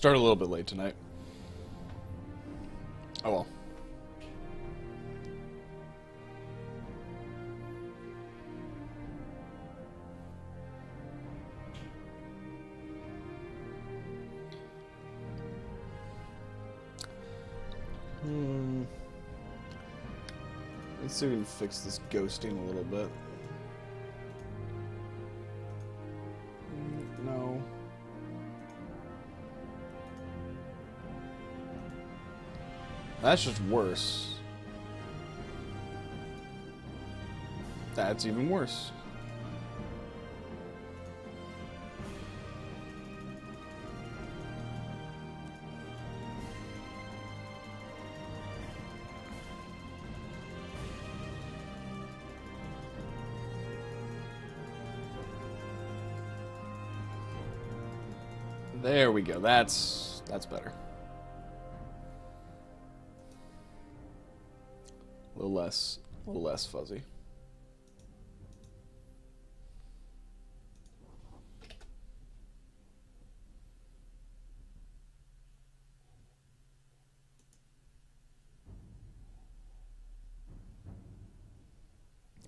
Started a little bit late tonight. Oh well. Let's see if we can fix this ghosting a little bit. No. That's just worse. That's even worse. There we go. That's better. A little less fuzzy.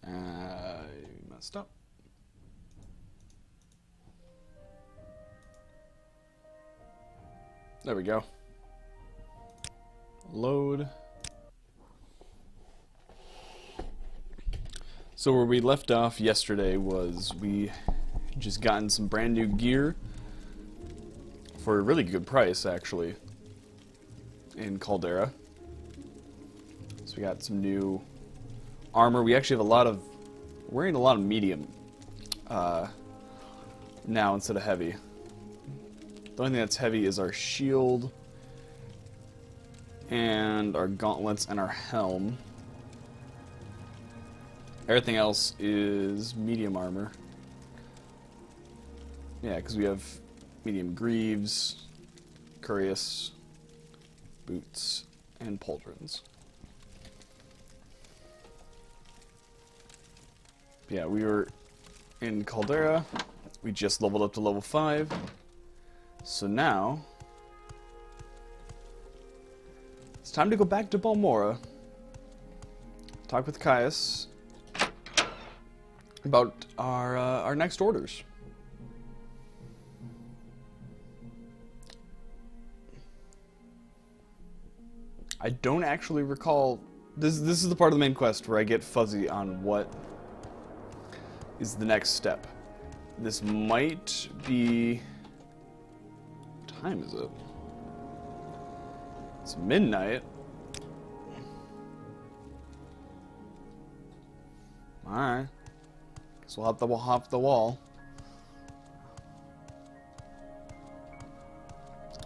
I messed up. There we go. Load. So where we left off yesterday was we just gotten some brand new gear for a really good price, actually, in Caldera. So we got some new armor. We actually have we're wearing a lot of medium now instead of heavy. The only thing that's heavy is our shield and our gauntlets and our helm. Everything else is medium armor. Yeah, because we have medium greaves, Caius, boots, and pauldrons. Yeah, we were in Caldera. We just leveled up to level 5. So now, it's time to go back to Balmora, talk with Caius about our next orders. I don't actually recall, this is the part of the main quest where I get fuzzy on what is the next step. This might be... time is it? It's midnight. Alright. Guess we'll hop the wall.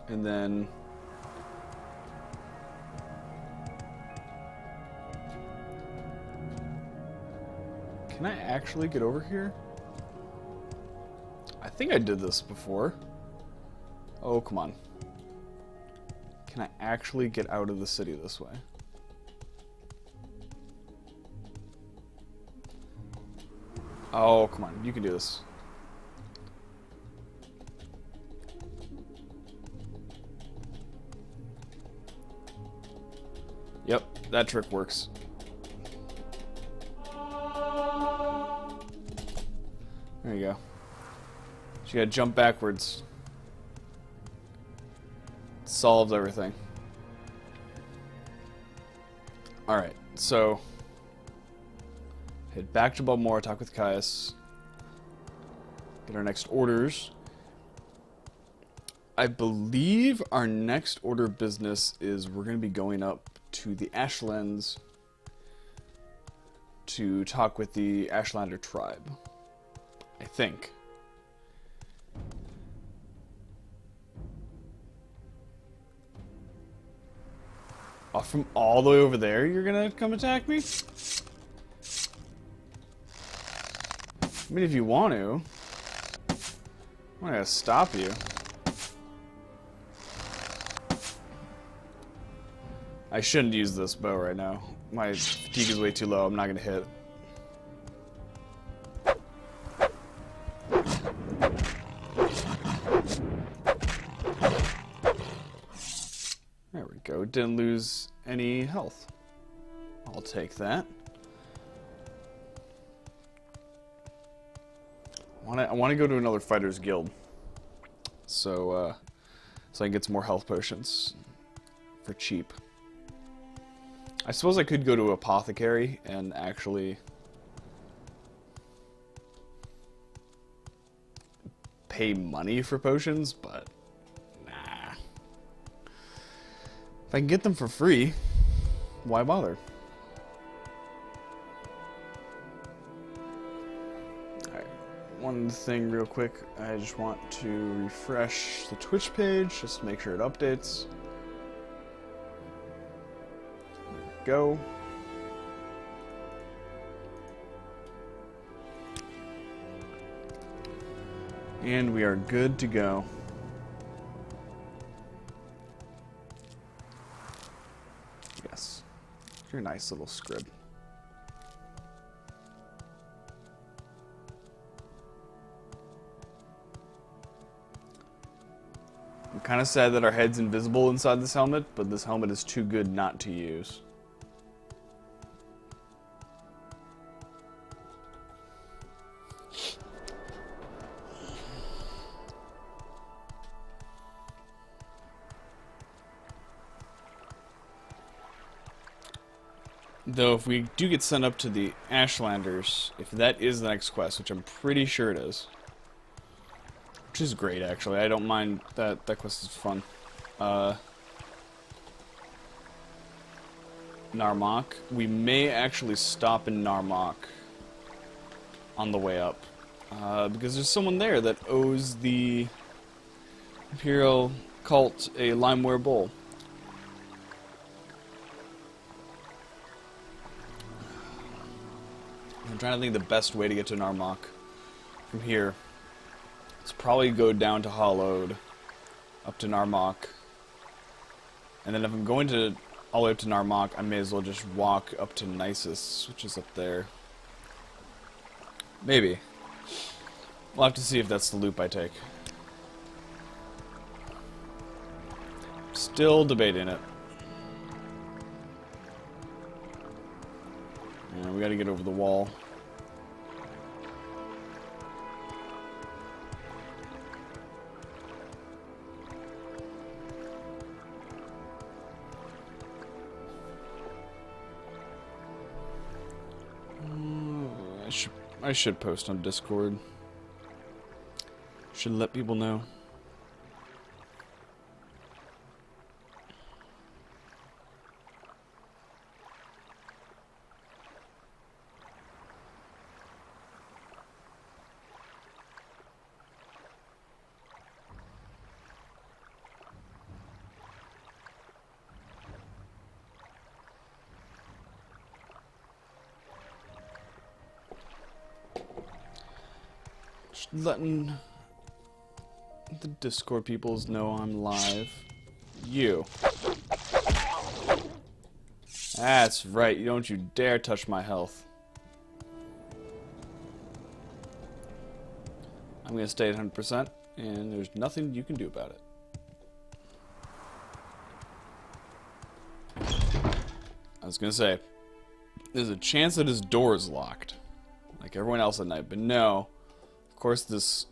And then... can I actually get over here? I think I did this before. Oh, come on. Can I actually get out of the city this way? Oh, come on. You can do this. Yep, that trick works. There you go. So you gotta jump backwards. Solves everything. Alright, so head back to Balmora, talk with Caius. Get our next orders. I believe our next order of business is we're going to be going up to the Ashlands to talk with the Ashlander tribe. I think. Oh, from all the way over there, you're gonna come attack me? I mean, if you want to. I'm not gonna stop you. I shouldn't use this bow right now. My fatigue is way too low. I'm not gonna hit. didn't lose any health. I'll take that. I want to go to another fighter's guild, so I can get some more health potions for cheap. I suppose I could go to apothecary and actually pay money for potions, but nah. If I can get them for free, why bother? Alright, one thing real quick. I just want to refresh the Twitch page just to make sure it updates. There we go. And we are good to go. Yes. You're a nice little scrib. I'm kind of sad that our head's invisible inside this helmet, but this helmet is too good not to use. Though, if we do get sent up to the Ashlanders, if that is the next quest, which I'm pretty sure it is, which is great, actually. I don't mind that. That quest is fun. Narmak. We may actually stop in Narmak on the way up, because there's someone there that owes the Imperial cult a limeware bowl. I'm trying to think of the best way to get to Narmak from here. Let's probably go down to Hollowed, up to Narmak. And then if I'm going to all the way up to Narmak, I may as well just walk up to Nisus, which is up there. Maybe. We'll have to see if that's the loop I take. Still debating it. Yeah, we gotta get over the wall. I should post on Discord. Should let people know. Letting the Discord peoples know I'm live. You. That's right, don't you dare touch my health. I'm gonna stay at 100%, and there's nothing you can do about it. I was gonna say, there's a chance that his door is locked, like everyone else at night, but no. Of course, this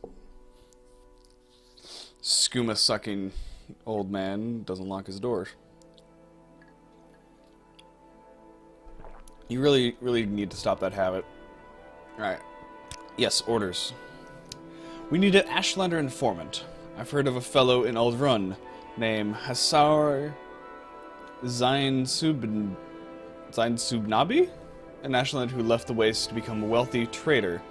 skooma-sucking old man doesn't lock his doors. You really, really need to stop that habit. Alright. Yes, orders. We need an Ashlander informant. I've heard of a fellow in Aldrun named Hassar Zain Subnabi? An Ashlander who left the Waste to become a wealthy trader.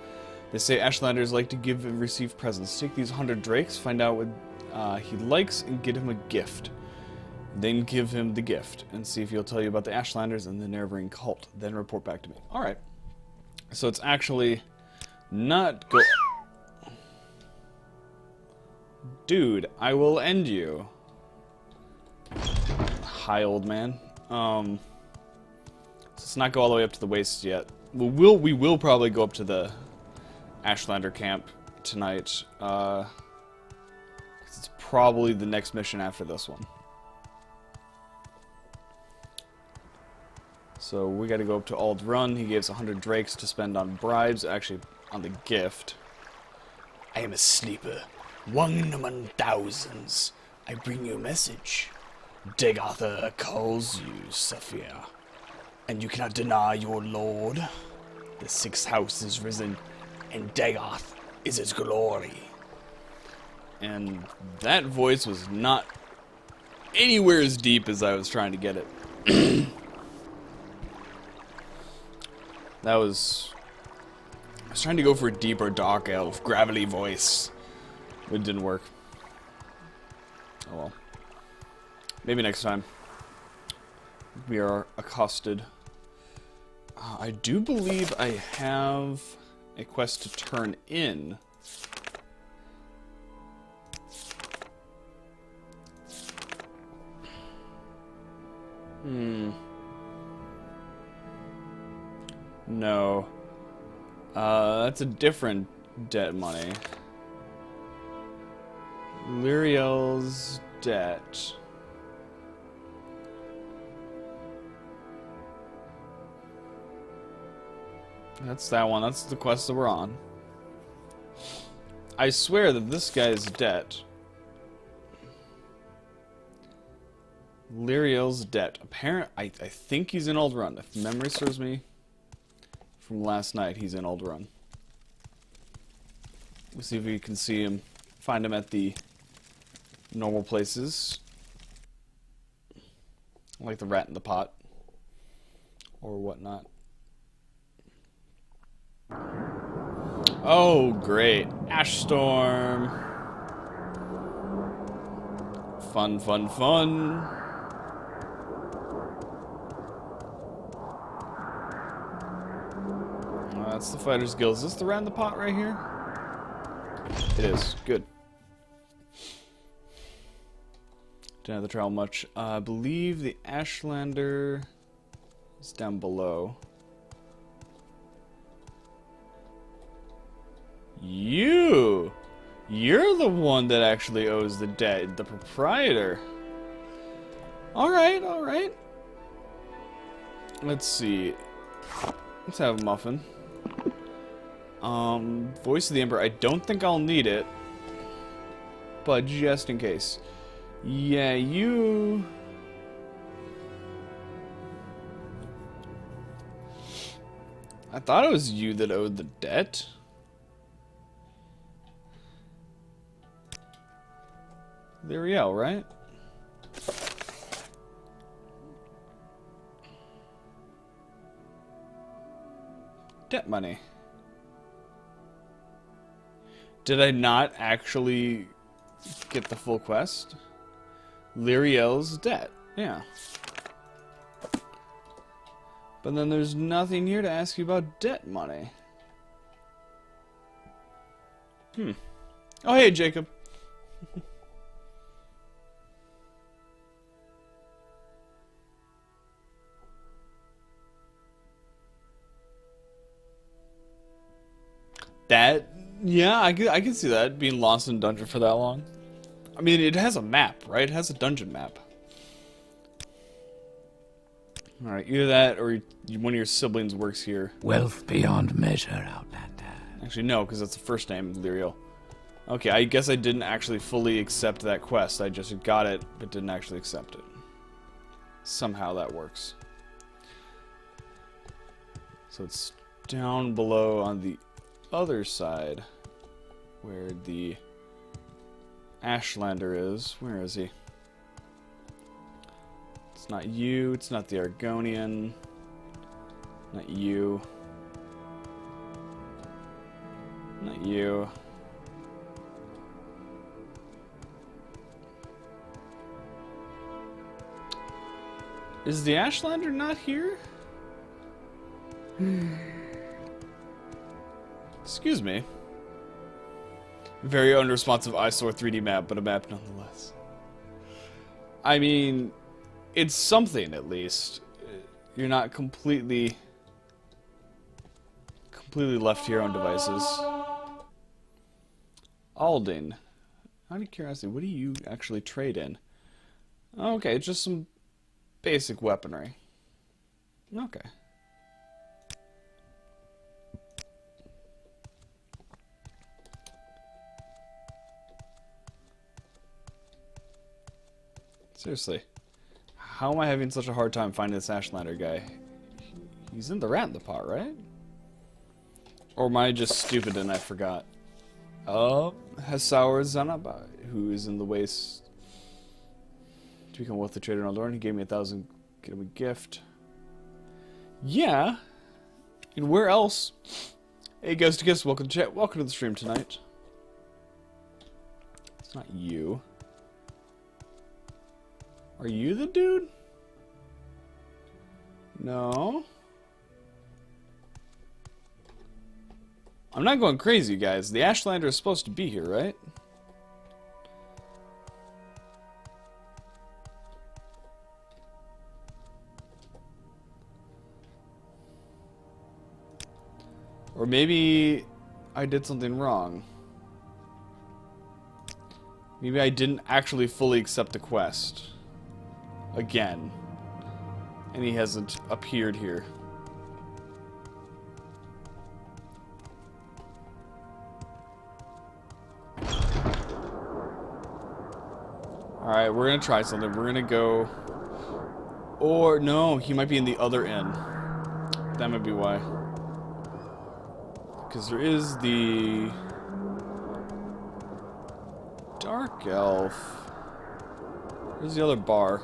They say Ashlanders like to give and receive presents. Take these 100 drakes, find out what he likes, and get him a gift. Then give him the gift, and see if he'll tell you about the Ashlanders and the Neverring cult. Then report back to me. Alright. So it's actually not go- Dude, I will end you. Hi, old man. So let's not go all the way up to the Waste yet. We will probably go up to the Ashlander camp tonight. It's probably the next mission after this one. So we gotta go up to Ald Run. He gave us 100 drakes to spend on bribes, actually on the gift. I am a sleeper, one among thousands. I bring you a message. Dagatha calls you, Saphir, and you cannot deny your lord. The sixth house is risen, and Dagoth is its glory. And that voice was not anywhere as deep as I was trying to get it. I was trying to go for a deeper dark elf, gravelly voice. But it didn't work. Oh well. Maybe next time. We are accosted. I do believe I have a quest to turn in. No. That's a different debt money. Lyriel's debt. That's that one. That's the quest that we're on. I swear that this guy's debt. Lyriel's debt. I think he's in Ald Run. If memory serves me from last night, he's in Ald Run. We'll see if we can see him. Find him at the normal places. Like the rat in the pot. Or whatnot. Oh, great. Ash Storm. Fun, fun, fun. That's the Fighter's Guild. Is this the rat in the pot right here? It is. Good. Didn't have to travel much. I believe the Ashlander is down below. You're the one that actually owes the debt, the proprietor. Alright, alright. Let's see. Let's have a muffin. Voice of the Emperor. I don't think I'll need it. But just in case. Yeah, you... I thought it was you that owed the debt. Lyriel, right? Debt money. Did I not actually get the full quest? Lyriel's debt. Yeah. But then there's nothing here to ask you about debt money. Oh, hey, Jacob. That, yeah, I can see that, being lost in a dungeon for that long. I mean, it has a map, right? It has a dungeon map. Alright, either that or one of your siblings works here. Wealth beyond measure, Outlander. Actually, no, because that's the first name, Lyriel. Okay, I guess I didn't actually fully accept that quest. I just got it, but didn't actually accept it. Somehow that works. So it's down below on the other side where the Ashlander is. Where is he? It's not you. It's not the Argonian. Not you. Not you. Is the Ashlander not here? Excuse me. Very unresponsive eyesore 3D map, but a map nonetheless. I mean, it's something at least. You're not completely left to your own devices. Alding. Out of curiosity, what do you actually trade in? Okay, just some basic weaponry. Okay. Seriously. How am I having such a hard time finding this Ashlander guy? He's in the rat in the pot, right? Or am I just stupid and I forgot? Hassauer Zanaba, who is in the waste to become wealthy trader in Aldorn. He gave me 1,000, get him a gift. Yeah. And where else? Hey, guys, welcome to chat. Welcome to the stream tonight. It's not you. Are you the dude? No. I'm not going crazy, guys. The Ashlander is supposed to be here, right? Or maybe I did something wrong. Maybe I didn't actually fully accept the quest. Again. And he hasn't appeared here. Alright, we're gonna try something. We're gonna go... Or, no, he might be in the other inn. That might be why. Because there is the... Dark Elf. Where's the other bar?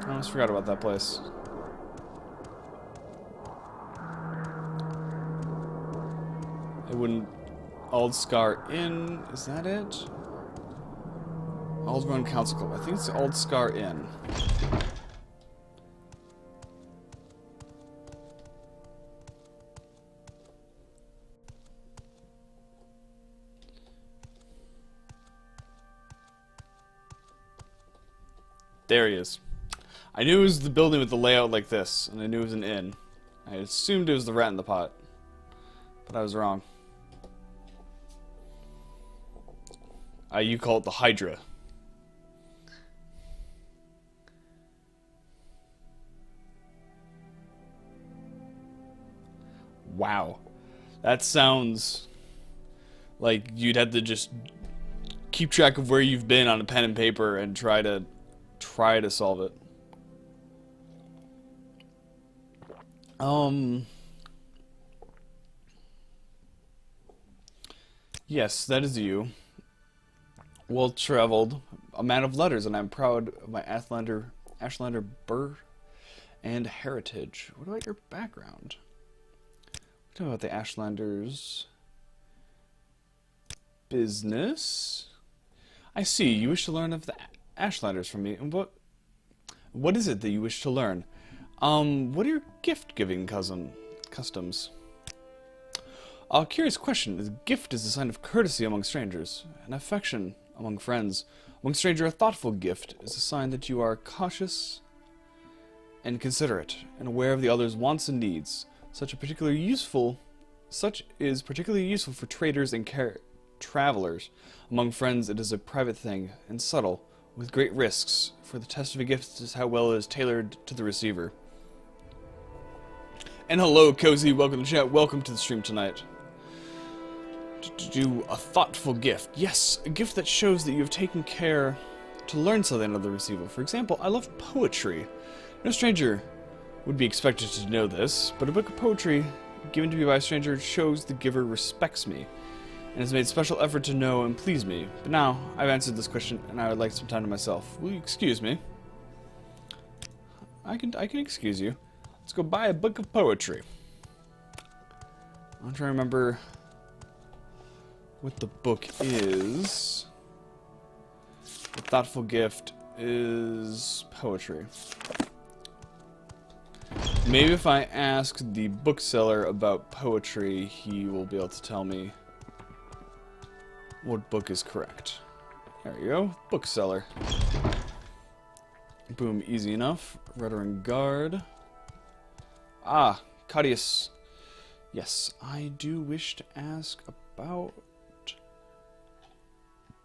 I almost forgot about that place. It wouldn't... Aldscar Inn, is that it? Aldrun Council Club. I think it's the Aldscar Inn. There he is. I knew it was the building with the layout like this, and I knew it was an inn. I assumed it was the rat in the pot, but I was wrong. You call it the Hydra. Wow. That sounds like you'd have to just keep track of where you've been on a pen and paper and try to solve it. Yes, that is you. Well traveled, a man of letters, and I'm proud of my Ashlander birth and heritage. What about your background? What about the Ashlanders' business? I see. You wish to learn of the Ashlanders from me, and what is it that you wish to learn? What are your gift-giving customs? A curious question. A gift is a sign of courtesy among strangers, and affection among friends. Among strangers, a thoughtful gift is a sign that you are cautious and considerate, and aware of the other's wants and needs. Such is particularly useful for traders and travelers. Among friends, it is a private thing, and subtle, with great risks, for the test of a gift is how well it is tailored to the receiver. And hello, Cozy, welcome to chat, welcome to the stream tonight. To do a thoughtful gift. Yes, a gift that shows that you have taken care to learn something of the receiver. For example, I love poetry. No stranger would be expected to know this, but a book of poetry given to me by a stranger shows the giver respects me and has made special effort to know and please me. But now, I've answered this question and I would like some time to myself. Will you excuse me? I can excuse you. Let's go buy a book of poetry. I'm trying to remember what the book is. The thoughtful gift is poetry. Maybe if I ask the bookseller about poetry, he will be able to tell me what book is correct. There you go, bookseller. Boom, easy enough. Veteran Guard. Ah, Caius. Yes, I do wish to ask about...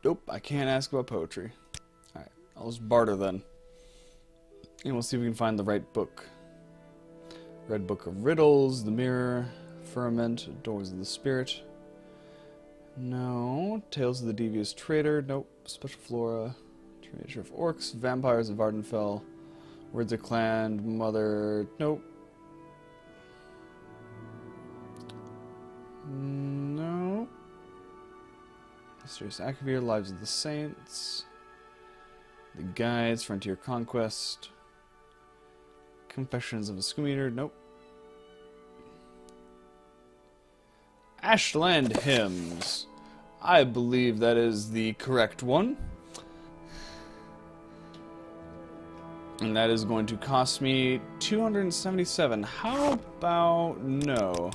Nope, I can't ask about poetry. Alright, I'll just barter then. And we'll see if we can find the right book. Red Book of Riddles, the Mirror, Firmament, Doors of the Spirit. No. Tales of the Devious Traitor. Nope. Special Flora. Treasure of Orcs. Vampires of Vardenfell. Words of Clan. Mother. Nope. No. Mysterious Akavir. Lives of the Saints. The Guides. Frontier Conquest. Confessions of a Scoomeater. Nope. Ashland Hymns. I believe that is the correct one. And that is going to cost me 277. How about no?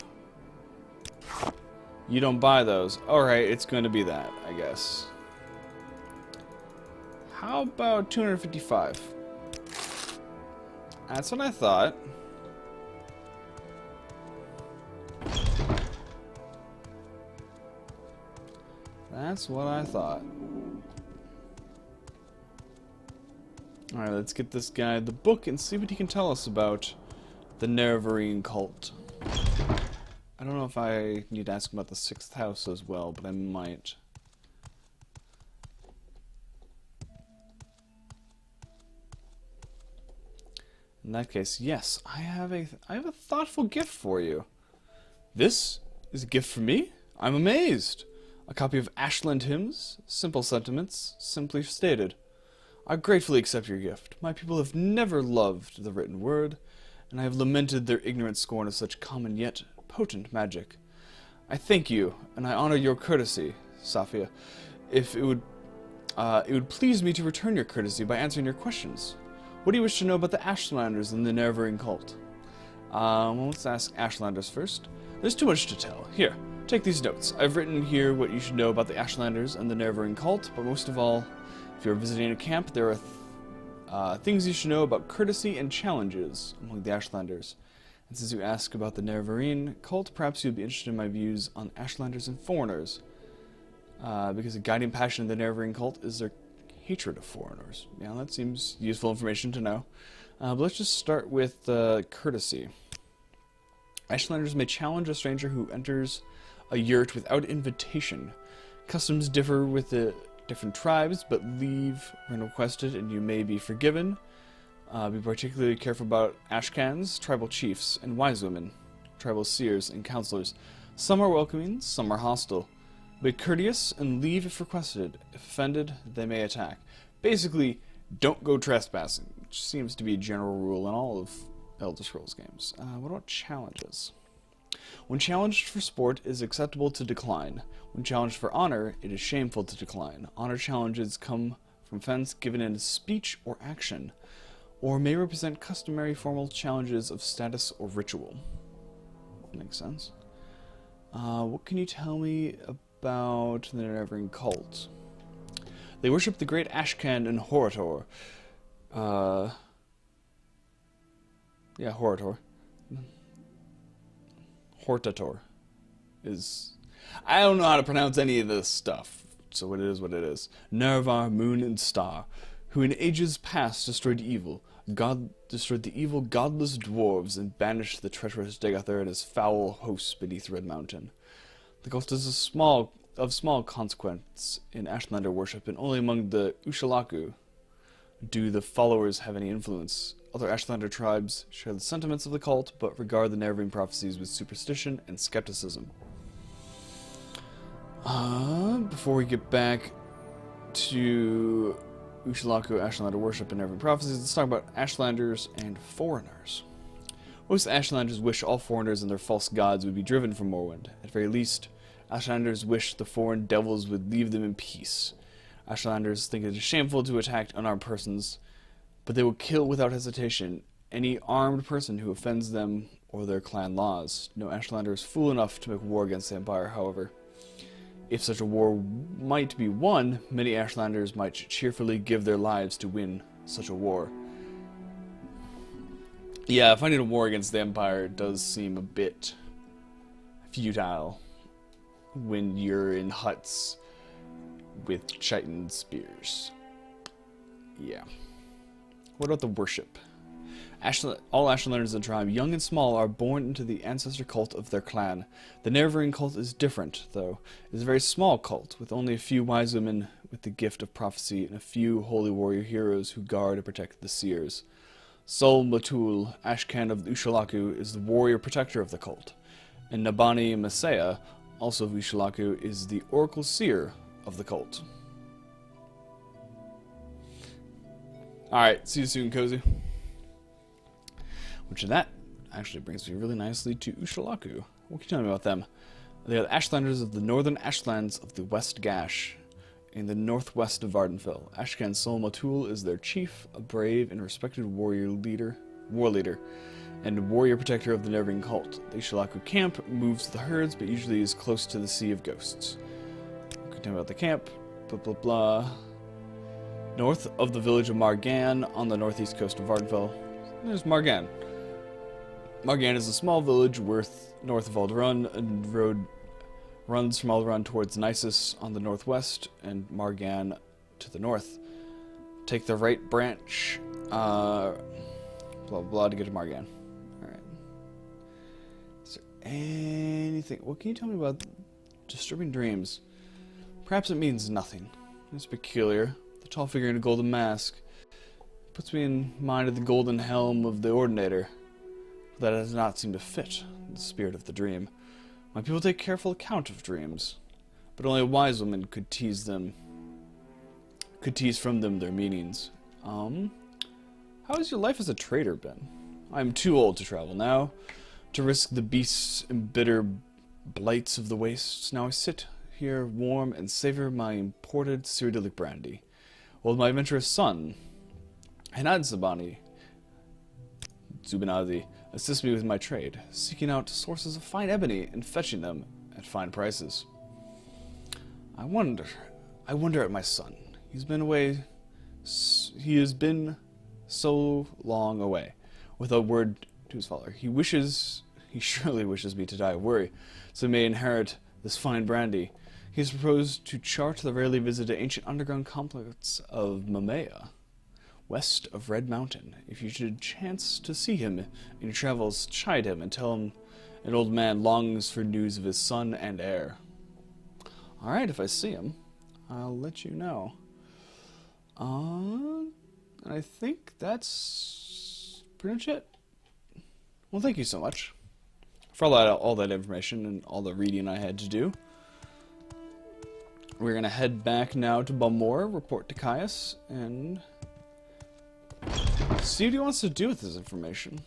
You don't buy those. Alright, it's going to be that, I guess. How about 255? That's what I thought. That's what I thought. Alright, let's get this guy the book and see what he can tell us about the Nerevarine cult. I don't know if I need to ask him about the 6th house as well, but I might. In that case, yes, I have a thoughtful gift for you. This is a gift for me? I'm amazed. A copy of Ashland Hymns, simple sentiments, simply stated. I gratefully accept your gift. My people have never loved the written word, and I have lamented their ignorant scorn of such common yet potent magic. I thank you, and I honor your courtesy, Safia. If it would please me to return your courtesy by answering your questions. What do you wish to know about the Ashlanders and the Nerevarine cult? Well, let's ask Ashlanders first. There's too much to tell. Here, take these notes. I've written here what you should know about the Ashlanders and the Nerevarine cult, but most of all, if you're visiting a camp, there are things you should know about courtesy and challenges among the Ashlanders. And since you ask about the Nerevarine cult, perhaps you'd be interested in my views on Ashlanders and foreigners. Because a guiding passion of the Nerevarine cult is their hatred of foreigners. Yeah, that seems useful information to know. But let's just start with courtesy. Ashlanders may challenge a stranger who enters a yurt without invitation. Customs differ with the different tribes, but leave when requested and you may be forgiven. Be particularly careful about Ashcans, tribal chiefs, and wise women, tribal seers and counselors. Some are welcoming, some are hostile. Be courteous and leave if requested. If offended, they may attack. Basically, don't go trespassing, which seems to be a general rule in all of Elder Scrolls games. What about challenges? When challenged for sport, it is acceptable to decline. When challenged for honor, it is shameful to decline. Honor challenges come from offense given in speech or action, or may represent customary formal challenges of status or ritual. Makes sense. What can you tell me about the Nerevarine cult? They worship the great Ashcan and Horator. Yeah, Horator. Hortator is... I don't know how to pronounce any of this stuff, so it is what it is. Nervar, moon, and star, who in ages past destroyed evil. God destroyed the evil, godless dwarves and banished the treacherous Degathir and his foul hosts beneath Red Mountain. The cult is of small consequence in Ashlander worship, and only among the Ushalaku do the followers have any influence. Other Ashlander tribes share the sentiments of the cult, but regard the Nerevarine prophecies with superstition and skepticism. Before we get back to Ushalaku, Ashlander worship, and Nerevarine prophecies, let's talk about Ashlanders and foreigners. Most Ashlanders wish all foreigners and their false gods would be driven from Morrowind. At very least, Ashlanders wish the foreign devils would leave them in peace. Ashlanders think it is shameful to attack unarmed persons, but they will kill without hesitation any armed person who offends them or their clan laws. No Ashlander is fool enough to make war against the Empire, however. If such a war might be won, many Ashlanders might cheerfully give their lives to win such a war. Yeah, fighting a war against the Empire does seem a bit futile when you're in huts with chitin spears. Yeah. What about the worship? All Ashlanders in the tribe, young and small, are born into the ancestor cult of their clan. The Neverring cult is different, though. It is a very small cult, with only a few wise women with the gift of prophecy and a few holy warrior heroes who guard and protect the seers. Sol Matul, Ashcan of Ushalaku, is the warrior protector of the cult, and Nabani Masaya, also of Ushalaku, is the oracle seer of the cult. Alright, see you soon, Cozy. Which of that actually brings me really nicely to Ushalaku. What can you tell me about them? They are the Ashlanders of the northern Ashlands of the West Gash, in the northwest of Vardenfell. Ashcan Sol Matul is their chief, a brave and respected war leader, and warrior protector of the Neverring cult. The Ushalaku camp moves the herds, but usually is close to the Sea of Ghosts. What can you tell me about the camp? Blah blah blah. North of the village of Margan, on the northeast coast of Vardenfell, there's Margan. Margan is a small village north of Alderun, and road runs from Alderun towards Nisus on the northwest, and Margan to the north. Take the right branch, blah blah blah, to get to Margan. Alright. Is there anything... What can you tell me about disturbing dreams? Perhaps it means nothing. It's peculiar. The tall figure in a golden mask puts me in mind of the golden helm of the Ordinator. That does not seem to fit the spirit of the dream. My people take careful account of dreams, but only a wise woman could tease from them their meanings. How has your life as a trader been? I am too old to travel now, to risk the beasts and bitter blights of the wastes. Now I sit here warm and savor my imported Cyrodiilic brandy, while my adventurous son, Hanad Zubinazi, assist me with my trade, seeking out sources of fine ebony and fetching them at fine prices. I wonder at my son. He has been so long away, without word to his father. He surely wishes me to die of worry, so he may inherit this fine brandy. He has proposed to chart the rarely visited ancient underground complex of Mamea, west of Red Mountain. If you should chance to see him in your travels, chide him and tell him an old man longs for news of his son and heir. Alright, if I see him, I'll let you know. And I think that's pretty much it. Well, thank you so much for all that information and all the reading I had to do. We're going to head back now to Balmora, report to Caius, and see what he wants to do with this information.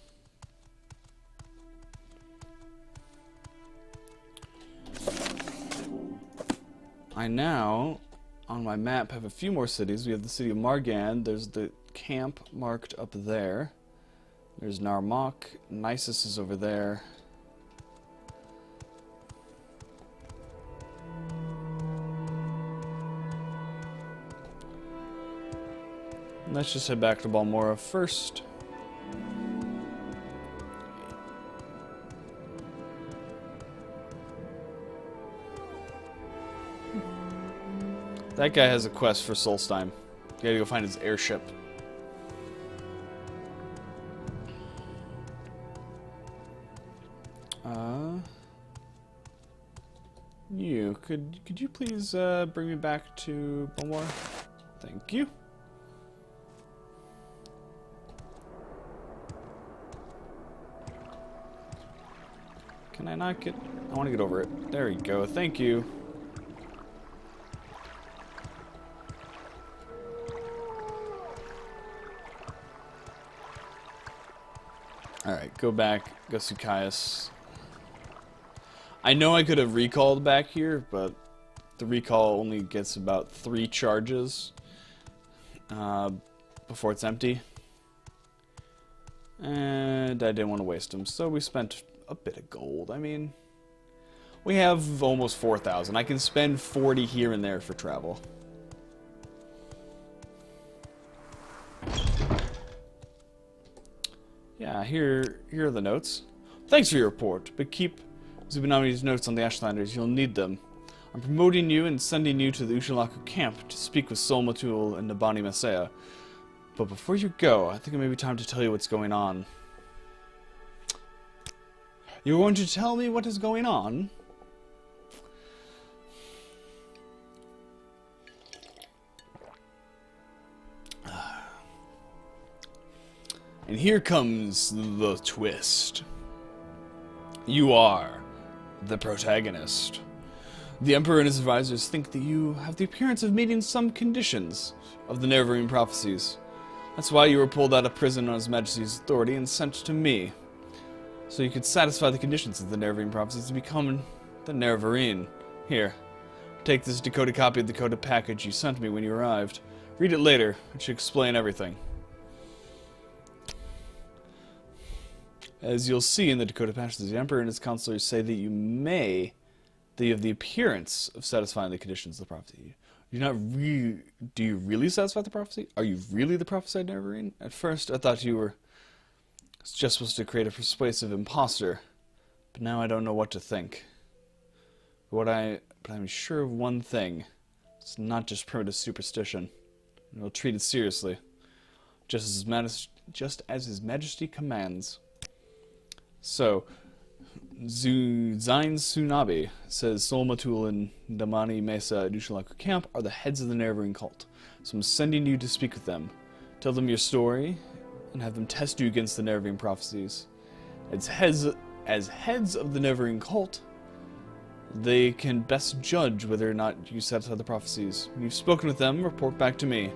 I now, on my map, have a few more cities. We have the city of Margan. There's the camp marked up there. There's Narmak. Nisus is over there. Let's just head back to Balmora first. That guy has a quest for Solstheim. You gotta go find his airship. Could you please bring me back to Balmora? Thank you. Can I not get... I want to get over it. There you go. Thank you. Alright, go back. Go see Caius. I know I could have recalled back here, but the recall only gets about 3 charges before it's empty. And I didn't want to waste them, so we spent a bit of gold. I mean, we have almost 4,000. I can spend 40 here and there for travel. Yeah, here are the notes. Thanks for your report, but keep Zubinami's notes on the Ashlanders. You'll need them. I'm promoting you and sending you to the Ushalaku camp to speak with Sol Matul and Nabani Masaya. But before you go, I think it may be time to tell you what's going on. You're going to tell me what is going on? And here comes the twist. You are the protagonist. The Emperor and his advisors think that you have the appearance of meeting some conditions of the Neverine prophecies. That's why you were pulled out of prison on His Majesty's authority and sent to me, so you could satisfy the conditions of the Neverine prophecies to become the Neverine. Here, take this decoded copy of the coded package you sent me when you arrived. Read it later. It should explain everything. As you'll see in the decoded passages, the Emperor and his counselors say that you have the appearance of satisfying the conditions of the prophecy. Do you really satisfy the prophecy? Are you really the prophesied Neverine? At first, I thought you were just supposed to create a persuasive imposter, but now I don't know what to think. But I'm sure of one thing: it's not just primitive superstition. We'll treat it seriously, just as His Majesty commands. So, Zain Tsunabe says Solmatul and Damani Mesa at Ushalaku Camp are the heads of the Neverine cult. So I'm sending you to speak with them. Tell them your story, and have them test you against the Neverine prophecies. As heads of the Neverine cult, they can best judge whether or not you satisfy the prophecies. When you've spoken with them, report back to me.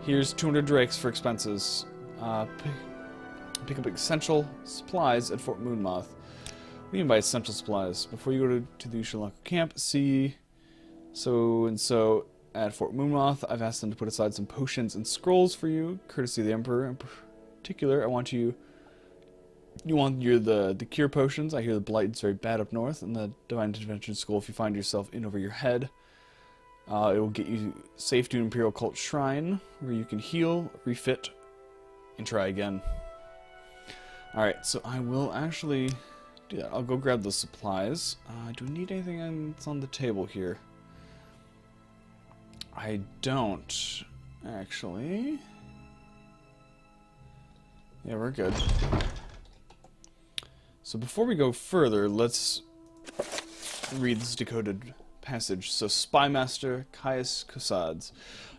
Here's 200 drakes for expenses. Pick up essential supplies at Fort Moonmoth. What do you mean by essential supplies? Before you go to the Ushalaku camp, see so-and-so at Fort Moonmoth. I've asked them to put aside some potions and scrolls for you, courtesy of the Emperor. In particular, I want the cure potions. I hear the blight is very bad up north, and the Divine Intervention School if you find yourself in over your head. It will get you safe to an Imperial Cult Shrine, where you can heal, refit, and try again. Alright, so I will actually do that. I'll go grab those supplies. Do we need anything that's on the table here? I don't, actually. Yeah, we're good. So before we go further, let's read this decoded passage. So, Spymaster Caius Cossades,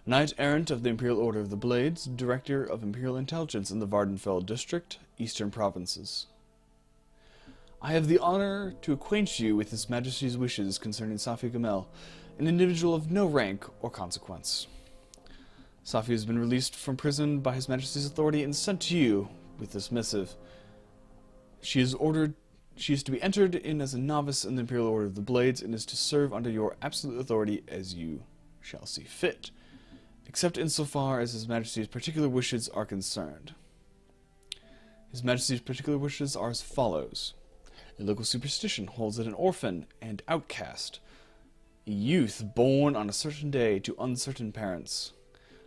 Knight-Errant of the Imperial Order of the Blades, Director of Imperial Intelligence in the Vardenfell District, Eastern Provinces. I have the honor to acquaint you with His Majesty's wishes concerning Safi Gamel, an individual of no rank or consequence. Safi has been released from prison by His Majesty's authority and sent to you with this missive. She is to be entered in as a novice in the Imperial Order of the Blades and is to serve under your absolute authority as you shall see fit, except insofar as His Majesty's particular wishes are concerned. His Majesty's particular wishes are as follows. A local superstition holds that an orphan and outcast, a youth born on a certain day to uncertain parents,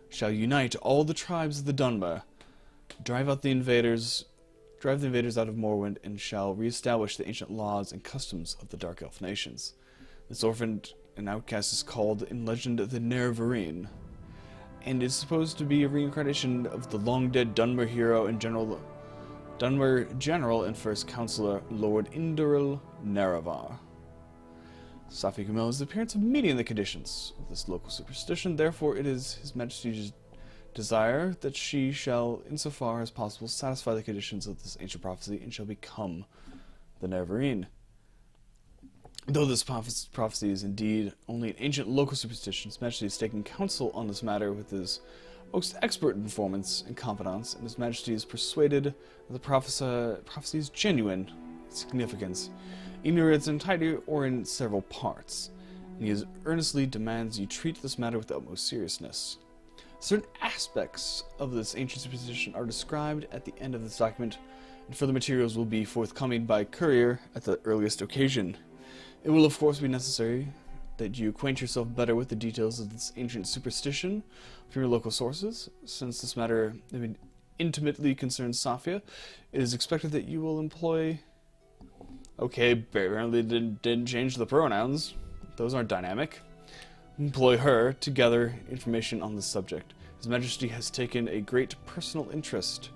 shall unite all the tribes of the Dunmer, drive the invaders out of Morrowind, and shall re-establish the ancient laws and customs of the Dark Elf nations. This orphan and outcast is called in legend the Neverine, and is supposed to be a reincarnation of the long-dead Dunmer hero and Dunmer General and First Counselor, Lord Induril Nerevar. Safi Gamel is the appearance of meeting the conditions of this local superstition, therefore it is His Majesty's desire that she shall, insofar as possible, satisfy the conditions of this ancient prophecy and shall become the Neverine. Though this prophecy is indeed only an ancient local superstition, His Majesty is taking counsel on this matter with his most expert informants and confidants, and His Majesty is persuaded that the prophecy's genuine significance, either in its entirety or in several parts, and he earnestly demands you treat this matter with the utmost seriousness. Certain aspects of this ancient superstition are described at the end of this document, and further materials will be forthcoming by courier at the earliest occasion. It will of course be necessary that you acquaint yourself better with the details of this ancient superstition from your local sources. Since this matter intimately concerns Safia, it is expected that you will employ... Okay, apparently didn't change the pronouns. Those aren't dynamic. Employ her to gather information on this subject. His Majesty has taken a great personal interest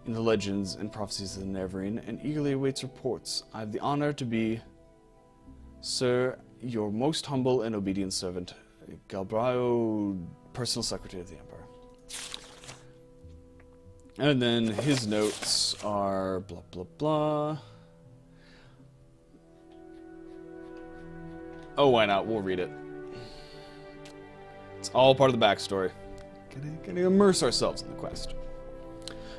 in the legends and prophecies of the Neverine, and eagerly awaits reports. I have the honor to be, Sir, your most humble and obedient servant, Galbraio, personal secretary of the Emperor. And then his notes are blah blah blah. Oh, why not? We'll read it. It's all part of the backstory. Gonna immerse ourselves in the quest.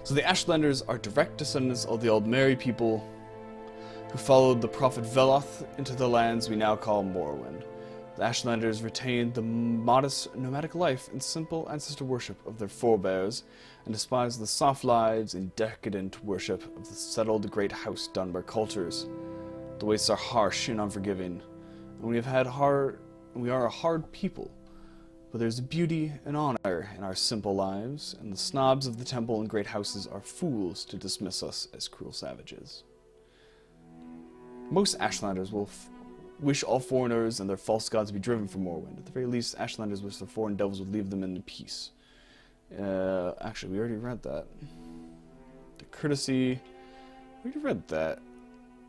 So the Ashlanders are direct descendants of the old Merry people who followed the prophet Veloth into the lands we now call Morrowind. The Ashlanders retained the modest nomadic life and simple ancestor worship of their forebears, and despised the soft lives and decadent worship of the settled great house Dunbar cultures. The wastes are harsh and unforgiving, and we are a hard people. But there's beauty and honor in our simple lives, and the snobs of the temple and great houses are fools to dismiss us as cruel savages. Most Ashlanders will wish all foreigners and their false gods to be driven from Morrowind. At the very least, Ashlanders wish the foreign devils would leave them in peace. Actually, we already read that. The courtesy, we already read that.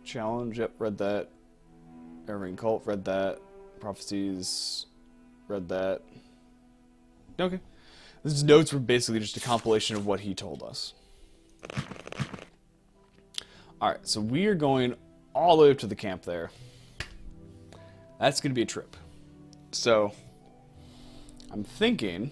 Challenge, yep, read that. Irving Cult, read that. Prophecies, read that. Okay. These notes were basically just a compilation of what he told us. Alright, so we are going all the way up to the camp there. That's going to be a trip. So, I'm thinking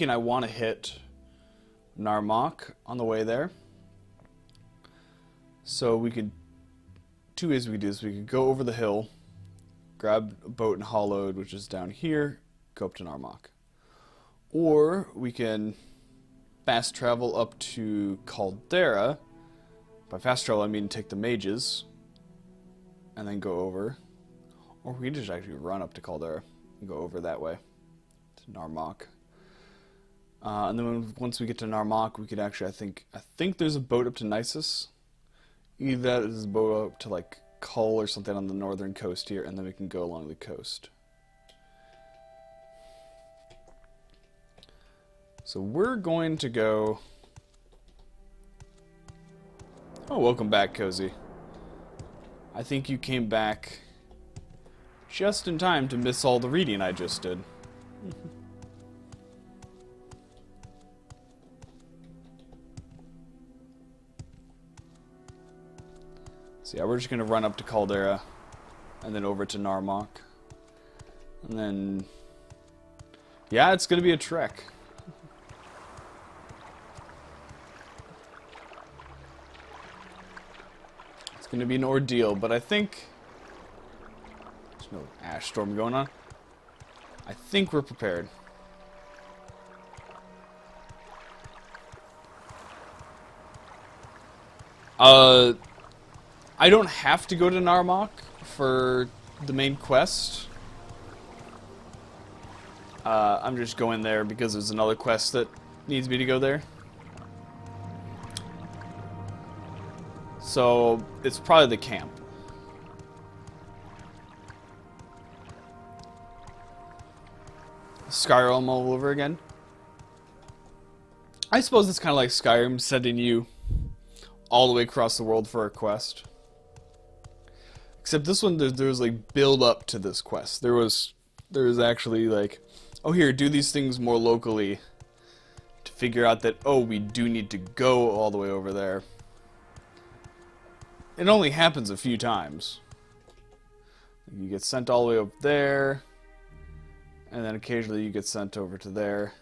I want to hit Narmak on the way there. So we could, two ways we could do this. We could go over the hill, grab a boat in Hollowed, which is down here, go up to Narmak. Or we can fast travel up to Caldera. By fast travel, I mean take the mages and then go over. Or we can just actually run up to Caldera and go over that way to Narmak. And then once we get to Narmak, we could actually, I think there's a boat up to Nisus. Either that is a boat up to like Kull or something on the northern coast here, and then we can go along the coast. So we're going to go... Oh, welcome back, Cozy. I think you came back just in time to miss all the reading I just did. So yeah, we're just going to run up to Caldera and then over to Narmak. And then... yeah, it's going to be a trek. It's going to be an ordeal, but I think... there's no ash storm going on. I think we're prepared. I don't have to go to Narmak for the main quest. I'm just going there because there's another quest that needs me to go there. So, it's probably the camp. Skyrim all over again. I suppose it's kind of like Skyrim sending you all the way across the world for a quest. Except this one, there was like build up to this quest. There was actually like, oh here, do these things more locally to figure out that, oh, we do need to go all the way over there. It only happens a few times. You get sent all the way up there, and then occasionally you get sent over to there.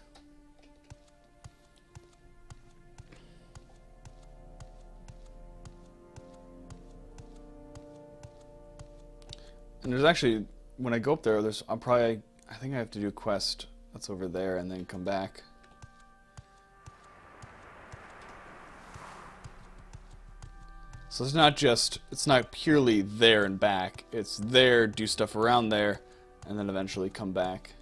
And there's actually, when I go up there, I think I have to do a quest that's over there and then come back. So it's not purely there and back. It's there, do stuff around there, and then eventually come back.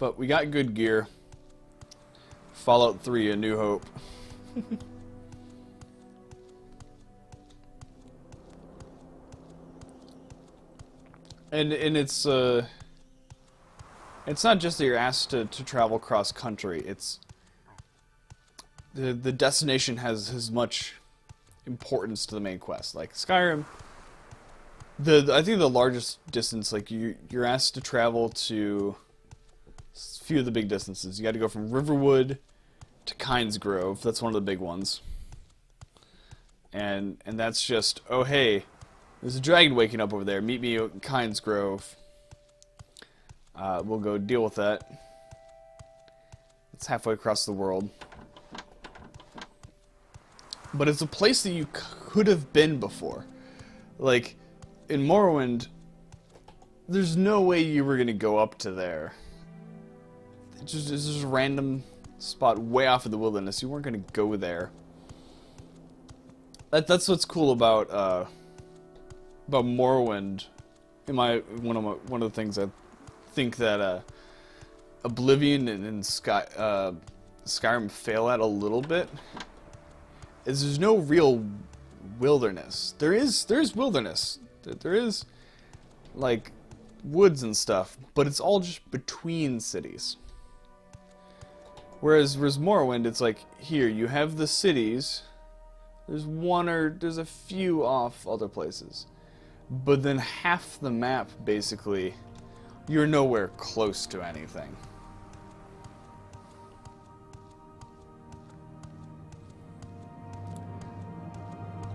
But we got good gear. Fallout 3, A New Hope. and it's not just that you're asked to travel cross country. It's the destination has as much importance to the main quest. Like Skyrim, I think the largest distance, like you're asked to travel to a few of the big distances. You got to go from Riverwood to Kynes Grove. That's one of the big ones. And that's just, oh hey, there's a dragon waking up over there. Meet me at Kynes Grove. We'll go deal with that. It's halfway across the world. But it's a place that you could have been before. Like, in Morrowind, there's no way you were going to go up to there. It's just a random spot way off in the wilderness. You weren't going to go there. That's what's cool about Morrowind. One of the things I think that Oblivion and Skyrim fail at a little bit is there's no real wilderness. There is wilderness. There is like woods and stuff, but it's all just between cities. Whereas Morrowind, it's like here you have the cities. There's a few off other places, but then half the map basically you're nowhere close to anything.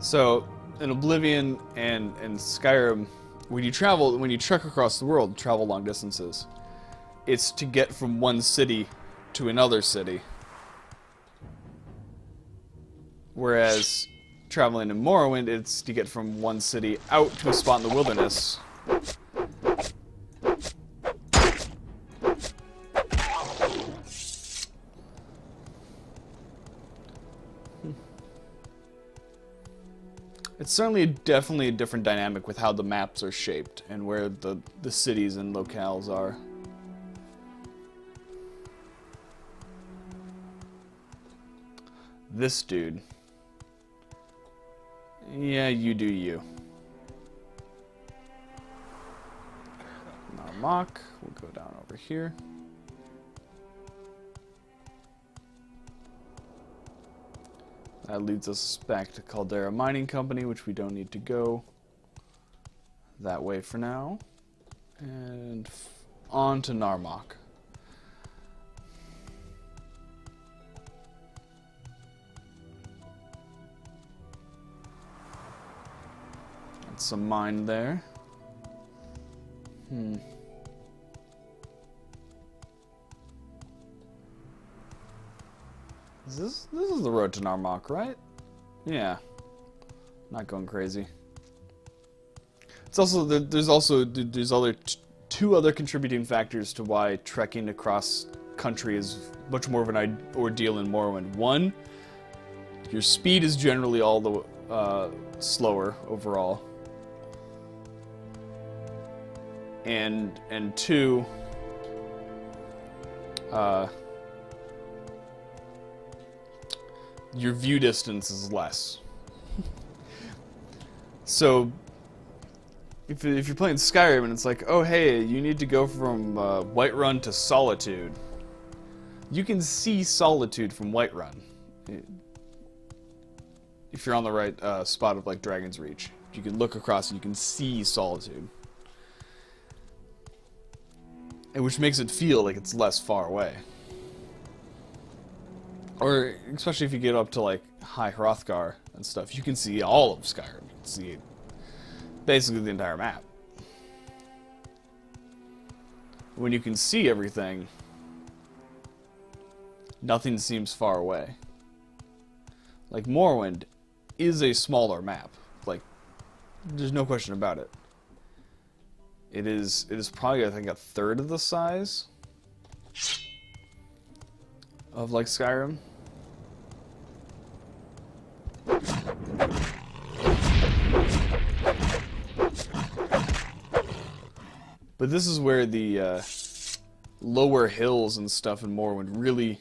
So, in Oblivion and Skyrim, when you trek across the world, travel long distances, it's to get from one city to another city. Whereas, traveling in Morrowind, it's to get from one city out to a spot in the wilderness. It's certainly definitely a different dynamic with how the maps are shaped and where the cities and locales are. This dude. Yeah, you do you. Narmak. We'll go down over here. That leads us back to Caldera Mining Company, which we don't need to go that way for now. And on to Narmak. That's some mine there. This is the road to Narmak, right? Yeah. Not going crazy. It's also there's two other contributing factors to why trekking across country is much more of an ordeal in Morrowind. One, your speed is generally all the slower overall. And two, your view distance is less. So, if you're playing Skyrim and it's like, oh hey, you need to go from Whiterun to Solitude, you can see Solitude from Whiterun. If you're on the right spot of like Dragon's Reach, you can look across and you can see Solitude. And which makes it feel like it's less far away. Or, especially if you get up to, like, High Hrothgar and stuff, you can see all of Skyrim. You can see basically the entire map. When you can see everything, nothing seems far away. Like, Morrowind is a smaller map. Like, there's no question about it. It is probably, I think, a third of the size of, like, Skyrim. But this is where the lower hills and stuff in Morrowind really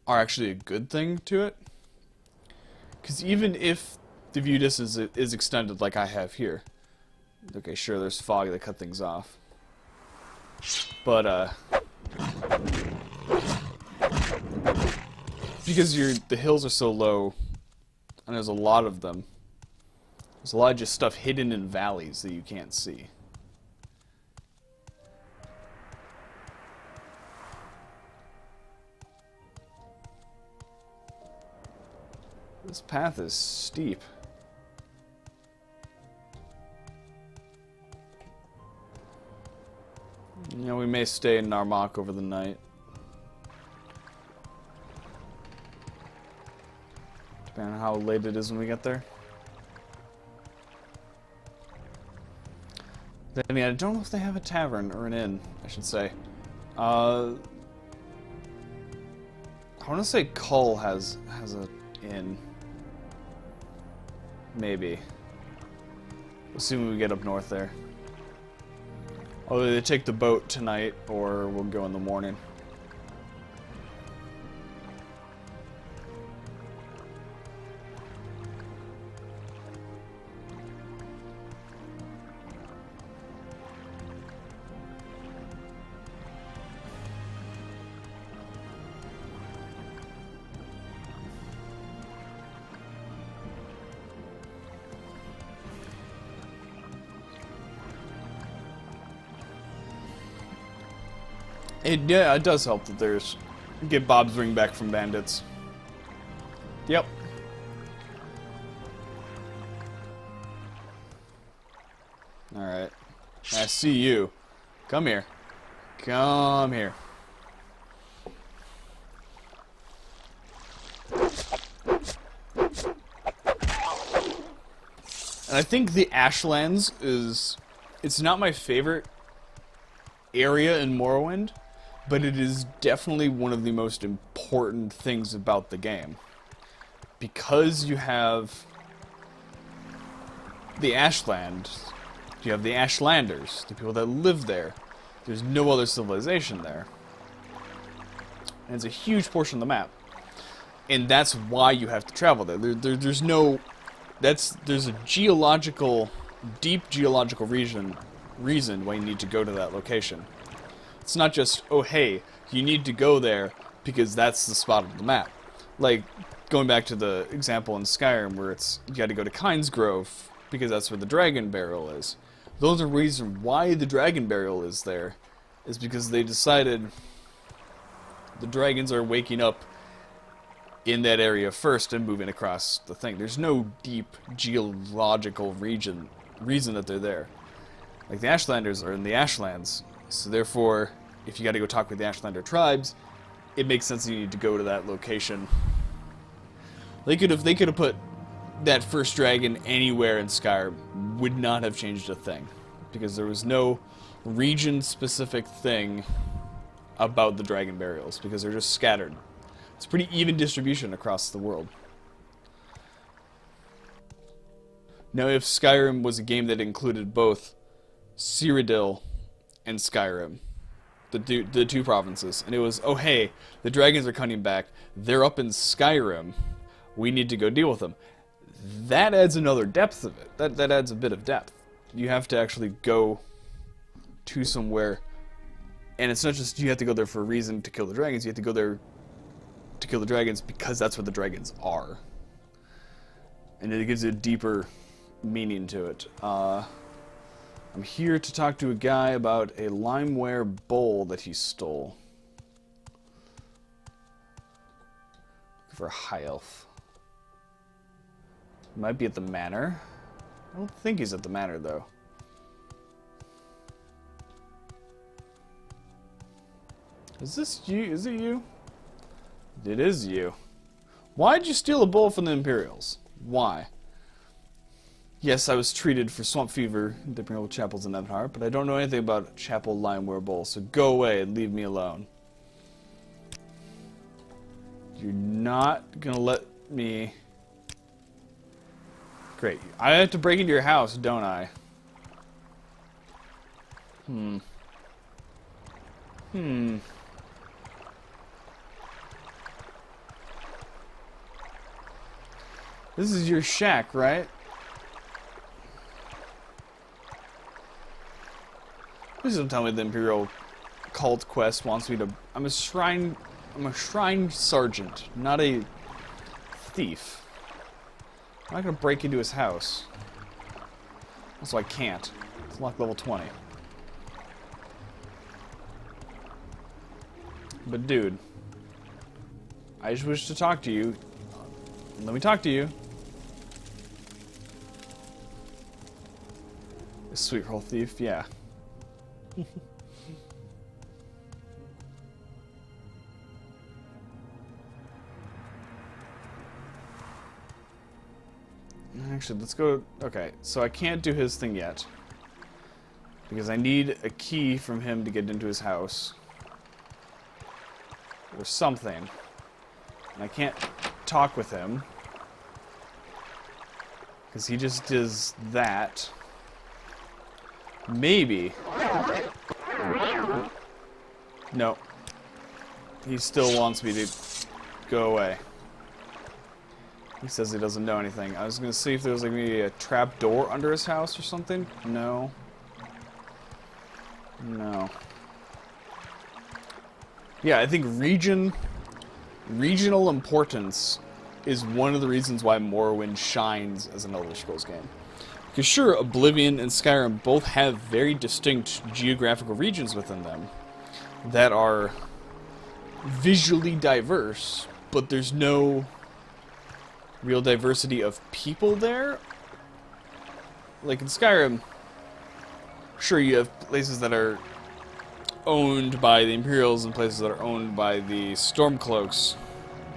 are actually a good thing to it. Because even if the view distance is extended like I have here, okay, sure, there's fog that cut things off, but because the hills are so low, and there's a lot of them, there's a lot of just stuff hidden in valleys that you can't see. This path is steep. You know, we may stay in Narmak over the night. Depending on how late it is when we get there. Then again, I don't know if they have a tavern or an inn, I should say. I want to say Cull has a inn. Maybe. Assuming we get up north there. Either they take the boat tonight, or we'll go in the morning. Yeah, it does help that there's... Get Bob's ring back from bandits. Yep. Alright. I see you. Come here. Come here. And I think the Ashlands is... It's not my favorite area in Morrowind, but it is definitely one of the most important things about the game. Because you have the Ashland, you have the Ashlanders, the people that live there. There's no other civilization there. And it's a huge portion of the map. And that's why you have to travel there. There's a geological, deep geological reason why you need to go to that location. It's not just, oh hey, you need to go there because that's the spot of the map. Like, going back to the example in Skyrim where it's, you gotta go to Kynes Grove because that's where the dragon burial is. The only reason why the dragon burial is there is because they decided the dragons are waking up in that area first and moving across the thing. There's no deep geological reason that they're there. Like, the Ashlanders are in the Ashlands. So therefore, if you got to go talk with the Ashlander tribes, it makes sense that you need to go to that location. They could have put that first dragon anywhere in Skyrim, would not have changed a thing, because there was no region-specific thing about the dragon burials, because they're just scattered. It's pretty even distribution across the world. Now, if Skyrim was a game that included both Cyrodiil and Skyrim, the two provinces, and it was, oh hey, the dragons are coming back, they're up in Skyrim, we need to go deal with them. That adds another depth of it. That adds a bit of depth. You have to actually go to somewhere, and it's not just you have to go there for a reason to kill the dragons, you have to go there to kill the dragons because that's what the dragons are. And it gives it a deeper meaning to it. I'm here to talk to a guy about a limeware bowl that he stole. For a high elf. Might be at the manor. I don't think he's at the manor, though. Is this you? Is it you? It is you. Why'd you steal a bowl from the Imperials? Why? Yes, I was treated for swamp fever in different old chapels in Neverheart, but I don't know anything about chapel limeware bowl, so go away and leave me alone. You're not gonna let me... Great. I have to break into your house, don't I? This is your shack, right? Please don't tell me the Imperial cult quest wants me to... I'm a shrine sergeant, not a thief. I'm not gonna break into his house. Also, I can't. It's locked level 20. But dude, I just wish to talk to you. Let me talk to you. A sweet roll thief, yeah. Actually, let's go... Okay, so I can't do his thing yet. Because I need a key from him to get into his house. Or something. And I can't talk with him. Because he just does that. Maybe. No. He still wants me to go away. He says he doesn't know anything. I was going to see if there was like maybe a trap door under his house or something. No. No. Yeah, I think regional importance is one of the reasons why Morrowind shines as an Elder Scrolls game. Because sure, Oblivion and Skyrim both have very distinct geographical regions within them that are visually diverse, but there's no real diversity of people there. Like in Skyrim, sure, you have places that are owned by the Imperials and places that are owned by the Stormcloaks.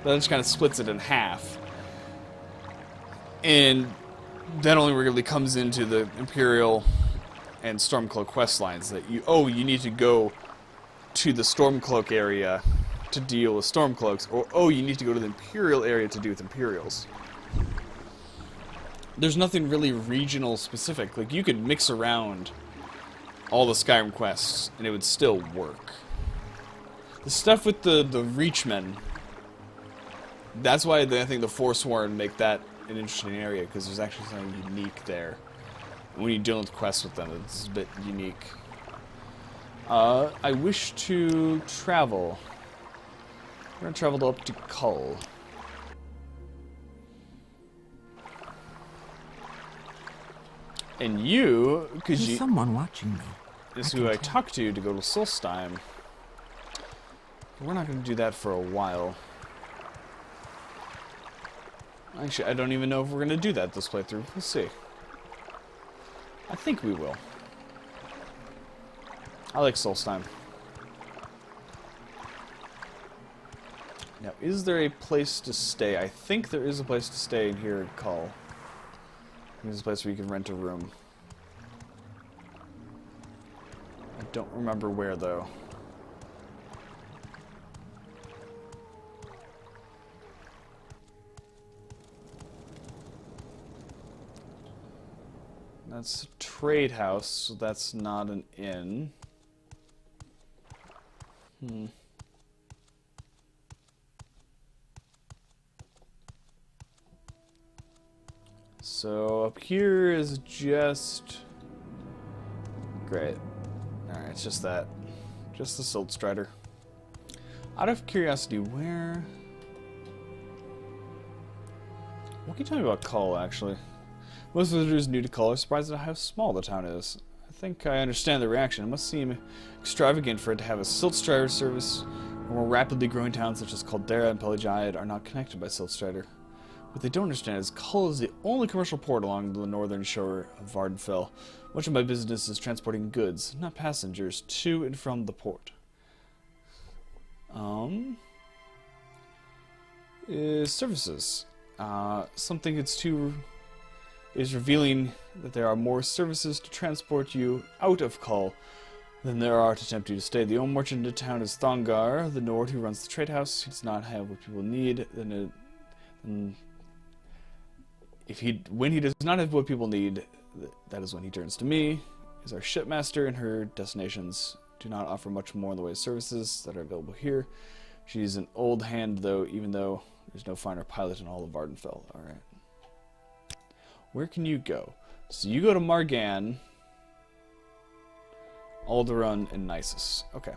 That just kind of splits it in half. And that only really comes into the Imperial and Stormcloak quest lines that you need to go to the Stormcloak area to deal with Stormcloaks, or you need to go to the Imperial area to deal with Imperials. There's nothing really regional specific. Like, you could mix around all the Skyrim quests and it would still work. The stuff with the Reachmen, that's why I think the Forsworn make that an interesting area, because there's actually something unique there. And when you're dealing with quests with them, it's a bit unique. I wish to travel. We're gonna travel up to Kull. And you, because There's someone watching me. Is who I talked to go to Solstheim. We're not going to do that for a while. Actually, I don't even know if we're going to do that this playthrough. We'll see. I think we will. I like Solstheim. Now, is there a place to stay? I think there is a place to stay in here at Kull. There's a place where you can rent a room. I don't remember where, though. That's a trade house, so that's not an inn. So up here is just... Great. Alright, it's just that. Just the Silt Strider. Out of curiosity, where... What can you tell me about Kull, actually? Most visitors new to Kull are surprised at how small the town is. I think I understand the reaction. It must seem extravagant for it to have a Silt Strider service, where more rapidly growing towns such as Caldera and Pelagiad are not connected by Silt Strider. What they don't understand is Kull is the only commercial port along the northern shore of Vardenfell. Much of my business is transporting goods, not passengers, to and from the port. Services. Something is revealing that there are more services to transport you out of Kull than there are to tempt you to stay. The only merchant in town is Thongar, the Nord, who runs the trade house. He does not have what people need. When he does not have what people need, that is when he turns to me. Is our shipmaster, and her destinations do not offer much more in the way of services that are available here. She's an old hand, though, even though there's no finer pilot in all of Vardenfell. Alright. Where can you go? So you go to Margan, Alderaan, and Nisus. Okay.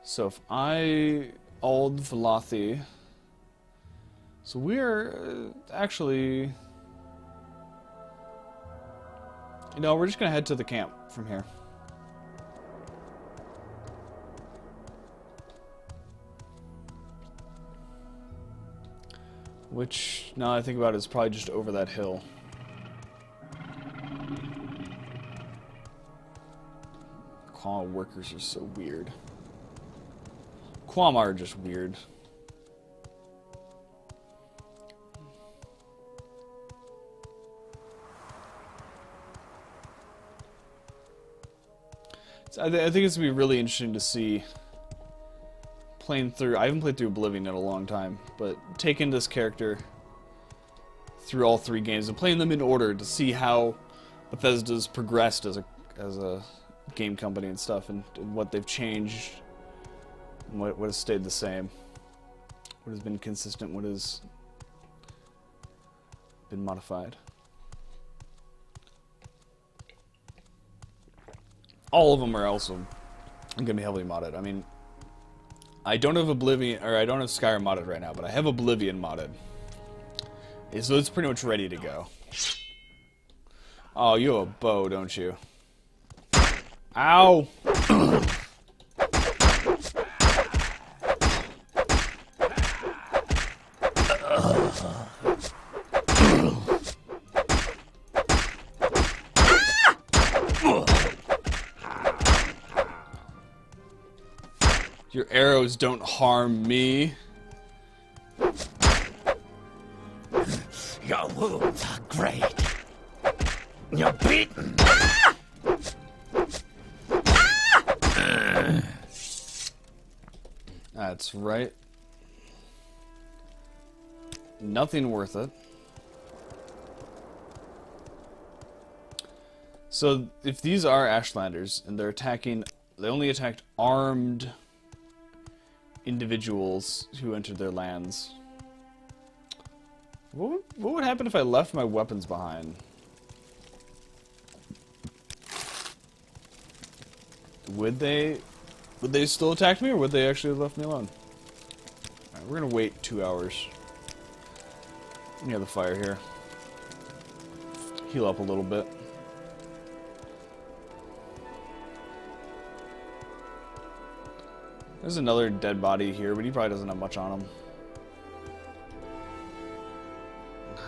So if I... Ald Valathi... So we're actually... You know, we're just going to head to the camp from here. Which, now I think about it, is probably just over that hill. Quam workers are so weird. Quam are just weird. I think it's going to be really interesting to see playing through... I haven't played through Oblivion in a long time, but taking this character through all 3 games and playing them in order to see how Bethesda's progressed as a game company and stuff, and what they've changed, and what has stayed the same, what has been consistent, what has been modified. All of them are also going to be heavily modded. I mean, I don't have Oblivion, or I don't have Skyrim modded right now, but I have Oblivion modded. So it's pretty much ready to go. Oh, you have a bow, don't you? Ow! Your arrows don't harm me. Your wounds are great. You're beaten. That's right. Nothing worth it. So, if these are Ashlanders, and they're attacking... They only attacked armed individuals who entered their lands. What would happen if I left my weapons behind? Would they still attack me, or would they actually have left me alone? Alright, we're gonna wait 2 hours. Near the fire here. Heal up a little bit. There's another dead body here, but he probably doesn't have much on him.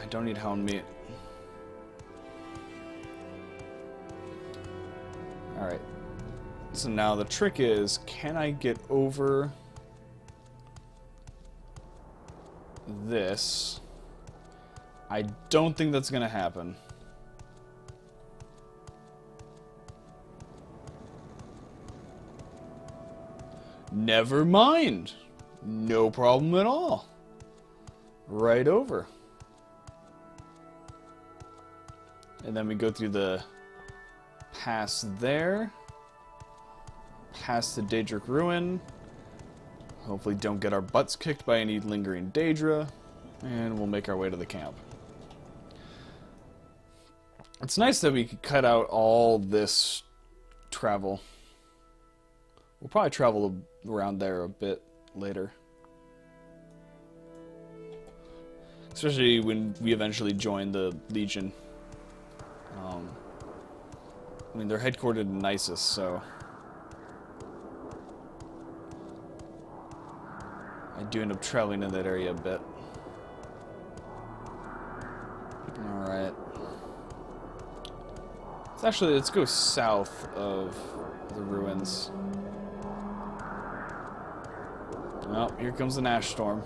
I don't need hound meat. Alright. So now the trick is, can I get over this? I don't think that's gonna happen. Never mind. No problem at all. Right over. And then we go through the pass there. Past the Daedric Ruin. Hopefully don't get our butts kicked by any lingering Daedra. And we'll make our way to the camp. It's nice that we could cut out all this travel. We'll probably travel around there a bit later. Especially when we eventually join the Legion. I mean, they're headquartered in Nisus, so... I do end up traveling in that area a bit. Alright. Let's go south of the ruins. Oh, here comes an ash storm.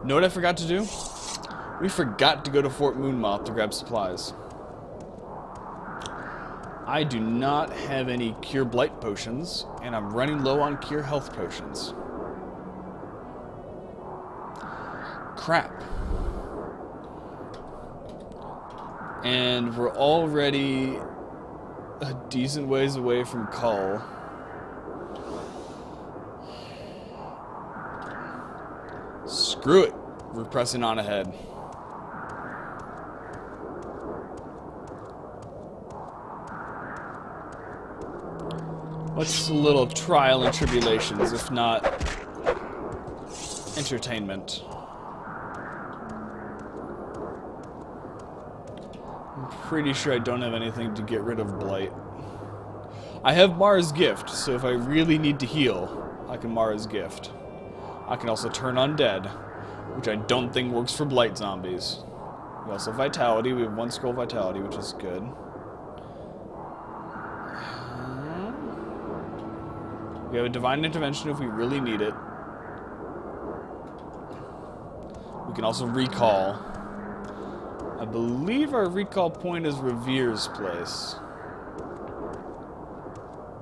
Know what I forgot to do? We forgot to go to Fort Moonmoth to grab supplies. I do not have any Cure Blight potions, and I'm running low on Cure Health potions. Crap. And we're already a decent ways away from Cull. Screw it. We're pressing on ahead. What's a little trial and tribulations, if not entertainment? I'm pretty sure I don't have anything to get rid of Blight. I have Mara's Gift, so if I really need to heal, I can Mara's Gift. I can also turn undead, which I don't think works for Blight zombies. We also have Vitality. We have 1 scroll Vitality, which is good. We have a Divine Intervention if we really need it. We can also recall. I believe our recall point is Revere's place.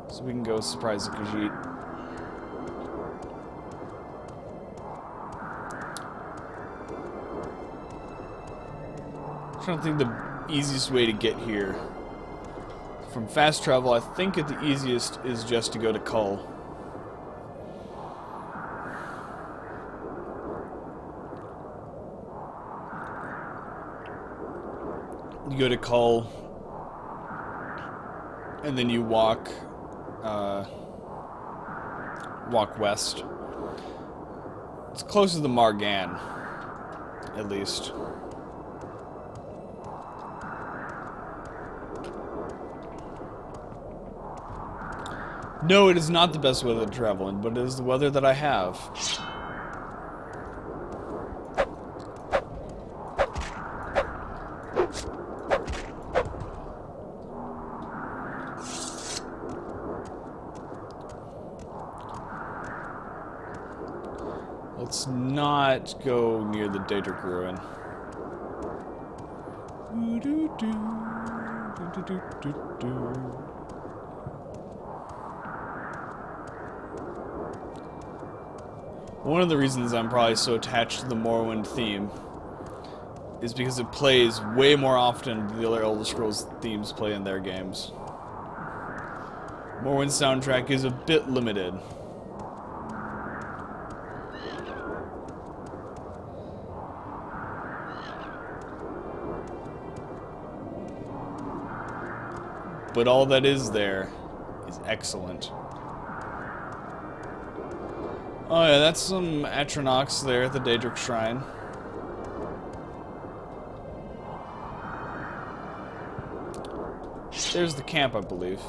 So we can go surprise the Khajiit. I'm trying to think the easiest way to get here. From fast travel, I think the easiest is just to go to Cull. You go to Cull, and then you walk west. It's close to the Margan, at least. No, it is not the best weather to travel in, but it is the weather that I have. Let's not go near the Daedric Ruin. One of the reasons I'm probably so attached to the Morrowind theme is because it plays way more often than the other Elder Scrolls themes play in their games. Morrowind's soundtrack is a bit limited. But all that is there is excellent. Oh yeah, that's some Atronachs there at the Daedric Shrine. There's the camp, I believe.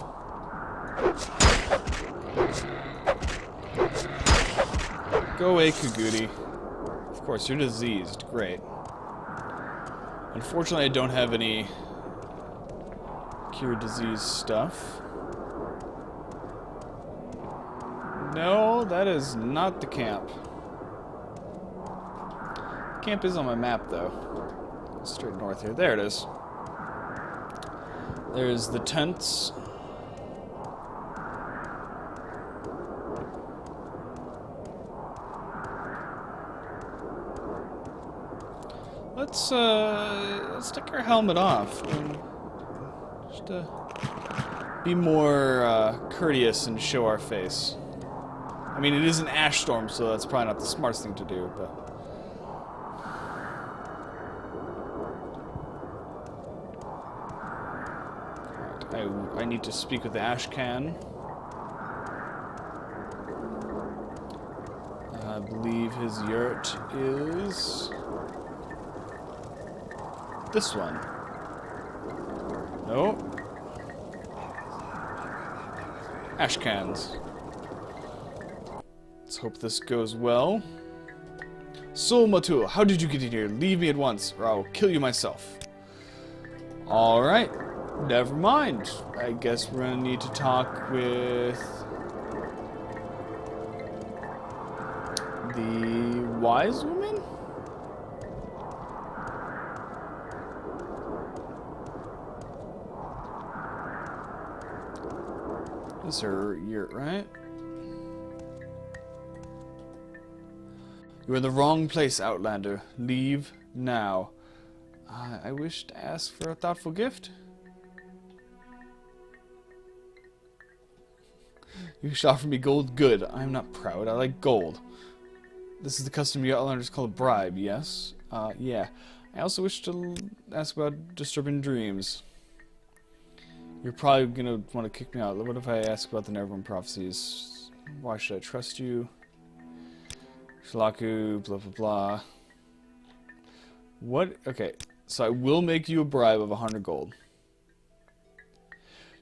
Go away, Khaguti. Of course, you're diseased. Great. Unfortunately, I don't have any cure disease stuff. No, that is not the camp. Camp is on my map, though. Straight north here. There it is. There's the tents. Let's take our helmet off. Just be more courteous and show our face. I mean, it is an ash storm, so that's probably not the smartest thing to do, but... I need to speak with the Ashcan. I believe his yurt is... this one. No. Ashcans. Let's hope this goes well. Sol Matul, how did you get in here? Leave me at once, or I will kill you myself. Alright. Never mind. I guess we're gonna need to talk with the wise woman? This is her yurt, right? You're in the wrong place, Outlander. Leave now. I wish to ask for a thoughtful gift. You shall offer me gold. Good. I am not proud. I like gold. This is the custom you Outlanders call a bribe, yes? Yeah. I also wish to ask about disturbing dreams. You're probably gonna want to kick me out. What if I ask about the Neverborn prophecies? Why should I trust you? Shlaku, blah blah blah. What? Okay, so I will make you a bribe of 100 gold.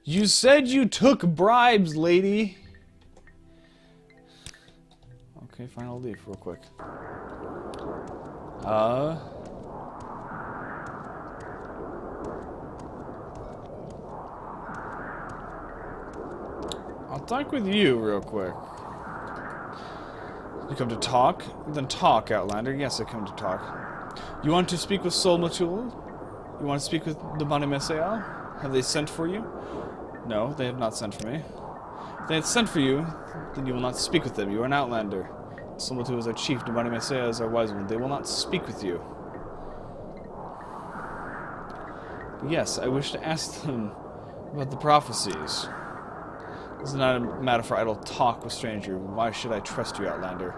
You said you took bribes, lady! Okay, fine, I'll leave real quick. I'll talk with you real quick. You come to talk? Then talk, Outlander. Yes, I come to talk. You want to speak with Sol Matul? You want to speak with the Bani Messiah? Have they sent for you? No, they have not sent for me. If they had sent for you, then you will not speak with them. You are an Outlander. Sol Matul is our chief, the Bani Messiah is our wise one. They will not speak with you. But yes, I wish to ask them about the prophecies. This is not a matter for idle talk with stranger. Why should I trust you, Outlander?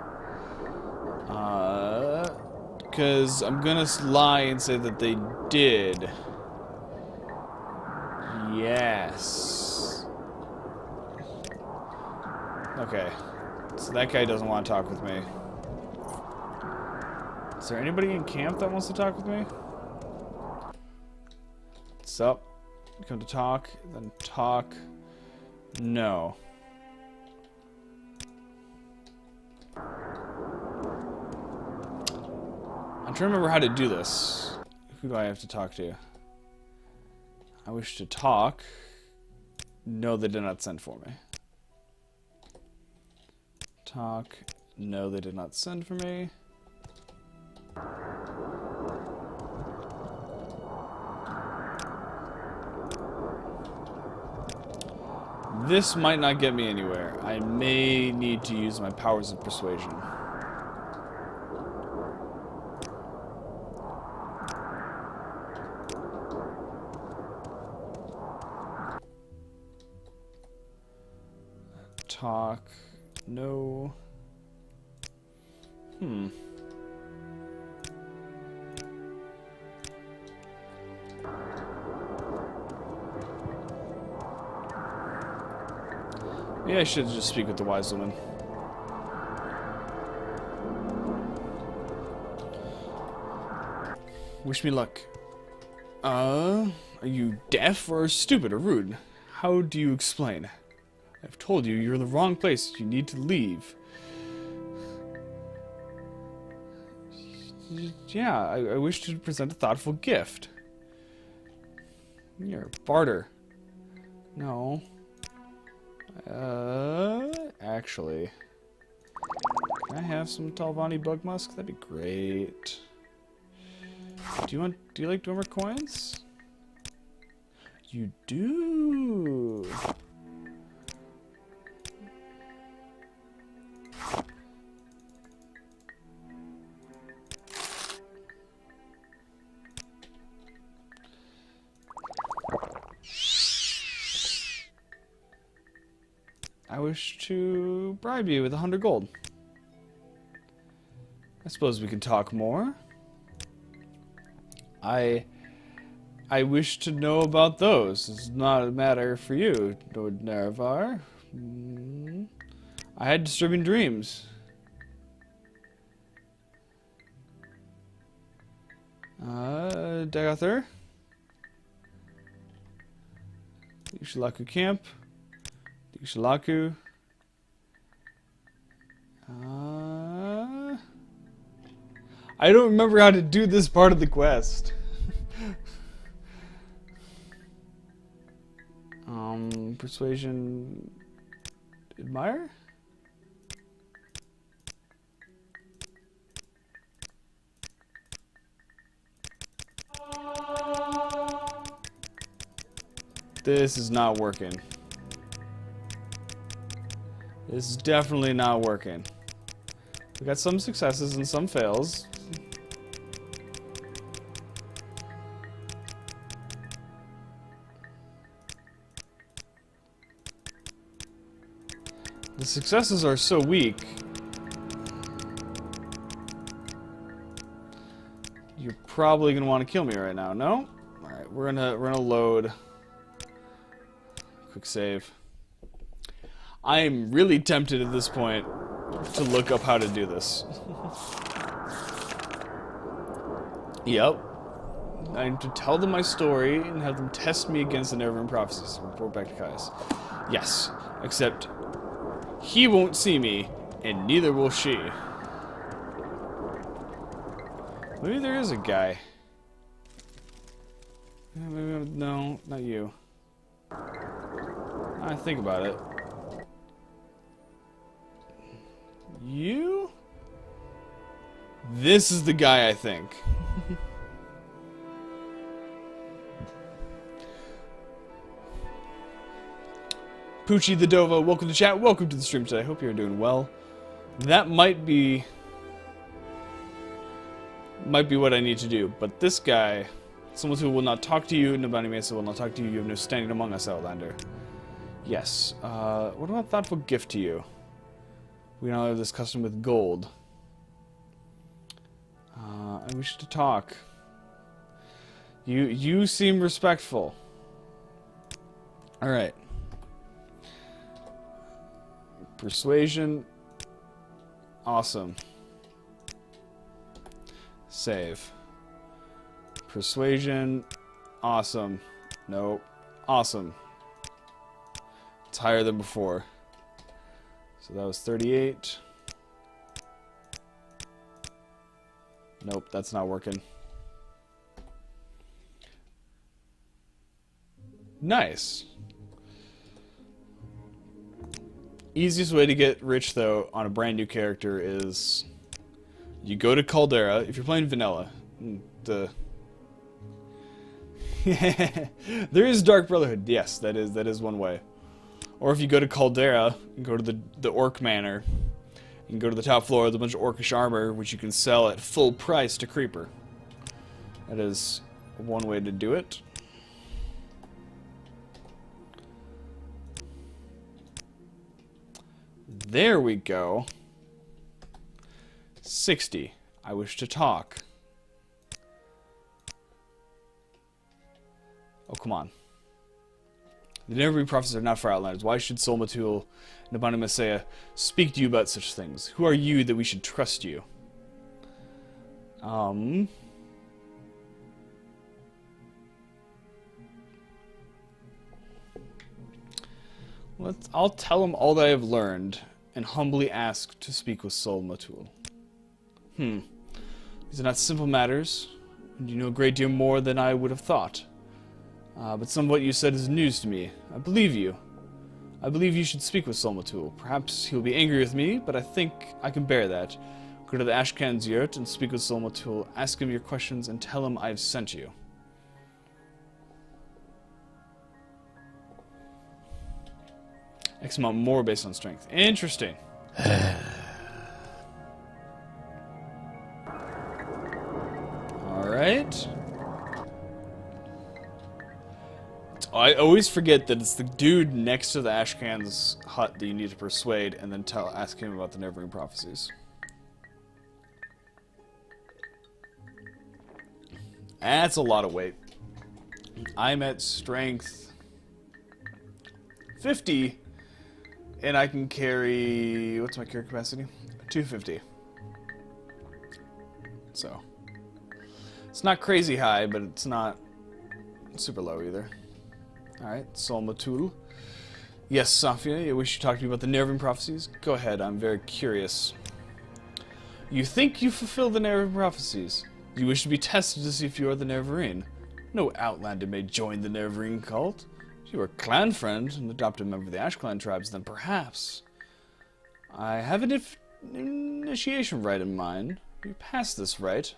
Because I'm gonna lie and say that they did. Yes. Okay. So that guy doesn't want to talk with me. Is there anybody in camp that wants to talk with me? What's up? You come to talk, then talk. No. I'm trying to remember how to do this. Who do I have to talk to? I wish to talk. No, they did not send for me. Talk. No, they did not send for me. This might not get me anywhere. I may need to use my powers of persuasion. Talk. No. Maybe I should just speak with the wise woman. Wish me luck. Are you deaf or stupid or rude? How do you explain? I've told you you're in the wrong place. You need to leave. Yeah, I wish to present a thoughtful gift. You're a barter. No. Actually, can I have some Talvani bug musk? That'd be great. Do you like Dwemer coins? You do. I wish to bribe you with 100 gold. I suppose we can talk more. I wish to know about those. It's not a matter for you, Lord Nerevar. I had disturbing dreams. Dagather? Ishalaku Camp. Ishalaku. I don't remember how to do this part of the quest. Persuasion. Admire? This is not working. This is definitely not working. We got some successes and some fails. The successes are so weak. You're probably gonna want to kill me right now. No? All right, we're gonna load. Quick save. I am really tempted at this point to look up how to do this. Yep. I need to tell them my story and have them test me against the Neverend prophecies. Report back to Caius. Yes, except he won't see me, and neither will she. Maybe there is a guy. Maybe no, not you. I think about it. You? This is the guy, I think. Poochie the Dovo, welcome to chat. Welcome to the stream today. I hope you're doing well. That might be what I need to do. But this guy, someone who will not talk to you, Nabani Mesa will not talk to you. You have no standing among us, Outlander. Yes. What about thoughtful gift to you? We now have this custom with gold. I wish to talk. You seem respectful. All right. Persuasion. Awesome. Save. Persuasion. Awesome. Nope. Awesome. It's higher than before. So that was 38. Nope, that's not working. Nice. Easiest way to get rich, though, on a brand new character is you go to Caldera. If you're playing vanilla, there is Dark Brotherhood. Yes, that is one way. Or if you go to Caldera and go to the Orc Manor, you can go to the top floor with a bunch of Orcish armor, which you can sell at full price to Creeper. That is one way to do it. There we go. 60. I wish to talk. Oh, come on. The Neverend prophecies are not for Outlanders. Why should Sol Matul and Nabani Messiah speak to you about such things? Who are you that we should trust you? I'll tell him all that I have learned and humbly ask to speak with Sol Matul. These are not simple matters, and you know a great deal more than I would have thought. But some of what you said is news to me. I believe you. I believe you should speak with Sol Matul. Perhaps he'll be angry with me, but I think I can bear that. Go to the Ashcan's yurt and speak with Sol Matul. Ask him your questions and tell him I've sent you. X amount more based on strength. Interesting. Alright. I always forget that it's the dude next to the Ashcan's hut that you need to persuade and then ask him about the Neverend prophecies. That's a lot of weight. I'm at strength 50, and I can carry... What's my carry capacity? 250. So, it's not crazy high, but it's not super low either. Alright, Sol Matul. Yes, Safia, I wish you talked to me about the Neverend prophecies. Go ahead, I'm very curious. You think you fulfill the Neverend prophecies. You wish to be tested to see if you are the Neverend. No Outlander may join the Neverend cult. If you are a clan friend and adopted member of the Ash Clan tribes, then perhaps. I have an initiation rite in mind. If you pass this rite,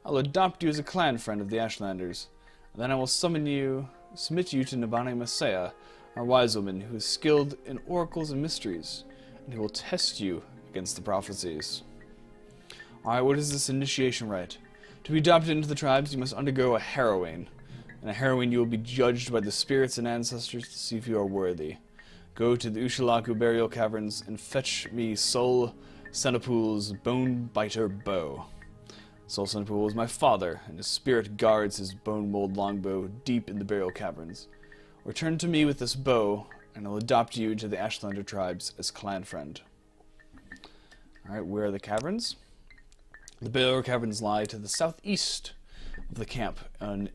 I'll adopt you as a clan friend of the Ashlanders. And then I will submit you to Nabani Messiah, our wise woman who is skilled in oracles and mysteries, and who will test you against the prophecies. Alright, what is this initiation rite? To be adopted into the tribes, you must undergo a harrowing. In a harrowing, you will be judged by the spirits and ancestors to see if you are worthy. Go to the Ushalaku burial caverns and fetch me Sol Senapul's bone-biter bow. Sol Senapul is my father, and his spirit guards his bone-mold longbow deep in the burial caverns. Return to me with this bow, and I'll adopt you into the Ashlander tribes as clan friend. Alright, where are the caverns? The burial caverns lie to the southeast of the camp, on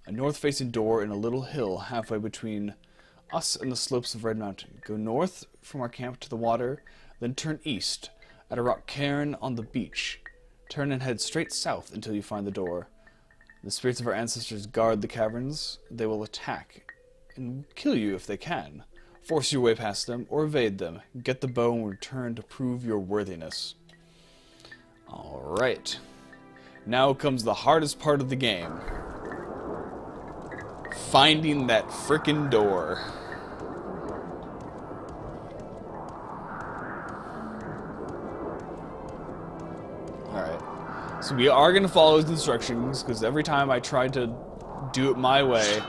a north-facing door in a little hill halfway between us and the slopes of Red Mountain. Go north from our camp to the water, then turn east at a rock cairn on the beach. Turn and head straight south until you find the door. The spirits of our ancestors guard the caverns. They will attack and kill you if they can. Force your way past them or evade them. Get the bow and return to prove your worthiness. Alright. Now comes the hardest part of the game. Finding that frickin' door. Alright. So we are going to follow his instructions, because every time I tried to do it my way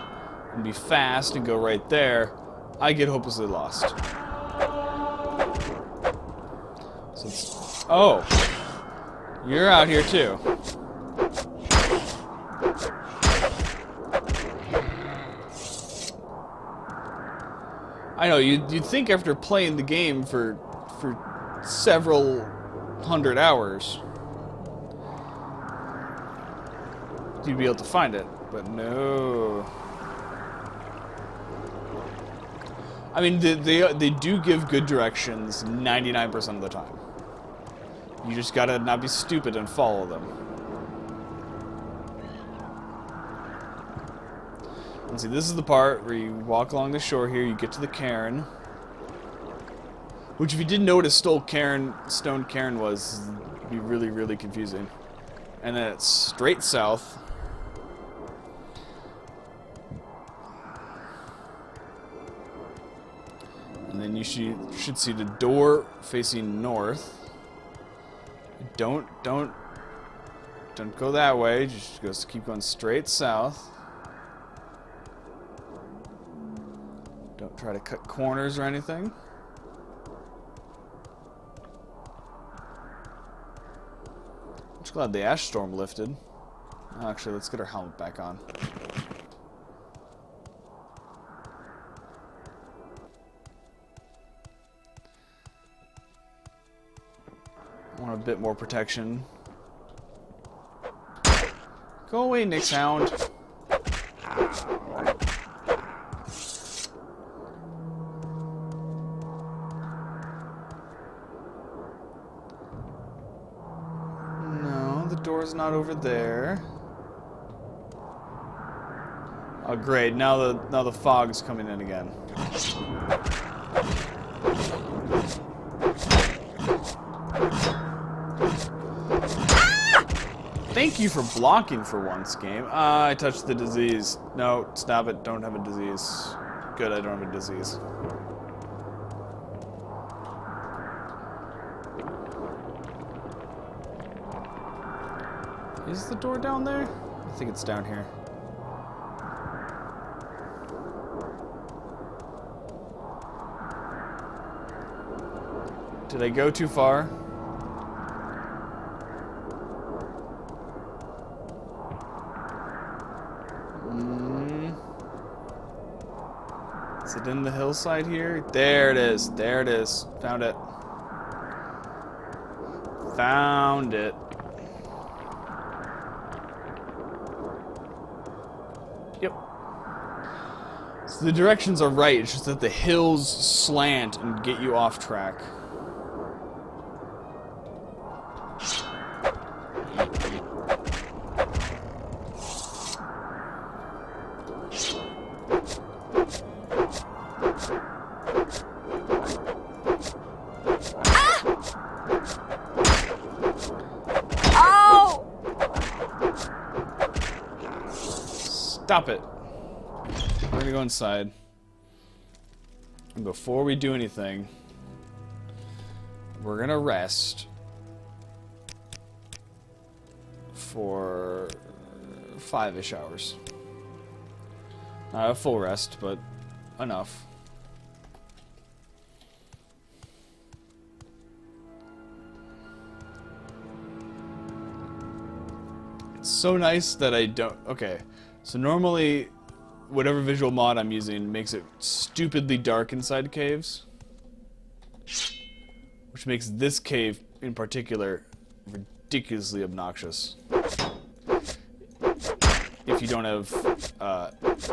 and be fast and go right there, I get hopelessly lost. So it's, oh. You're out here too. I know, you'd think after playing the game for several hundred hours, you'd be able to find it, but no. I mean, they do give good directions 99% of the time. You just gotta not be stupid and follow them. And see, this is the part where you walk along the shore here, you get to the cairn. Which, if you didn't know what a stone cairn was, it'd be really, really confusing. And then it's straight south. And then you should see the door facing north. Don't go that way. Just keep going straight south. Don't try to cut corners or anything. I'm just glad the ash storm lifted. Actually, let's get our helmet back on. I want a bit more protection. Go away, Nick's Hound. No, the door's not over there. Oh, great! Now the fog's coming in again. Thank you for blocking for once, game. I touched the disease. No, stop it. Don't have a disease. Good, I don't have a disease. Is the door down there? I think it's down here. Did I go too far? Is it in the hillside here? There it is. There it is. Found it. Found it. Yep. So the directions are right. It's just that the hills slant and get you off track. Stop it. We're gonna go inside. And before we do anything, we're gonna rest. for 5-ish hours. Not a full rest, but enough. It's so nice that I don't... Okay, so normally whatever visual mod I'm using makes it stupidly dark inside caves. Which makes this cave in particular ridiculously obnoxious. If you don't have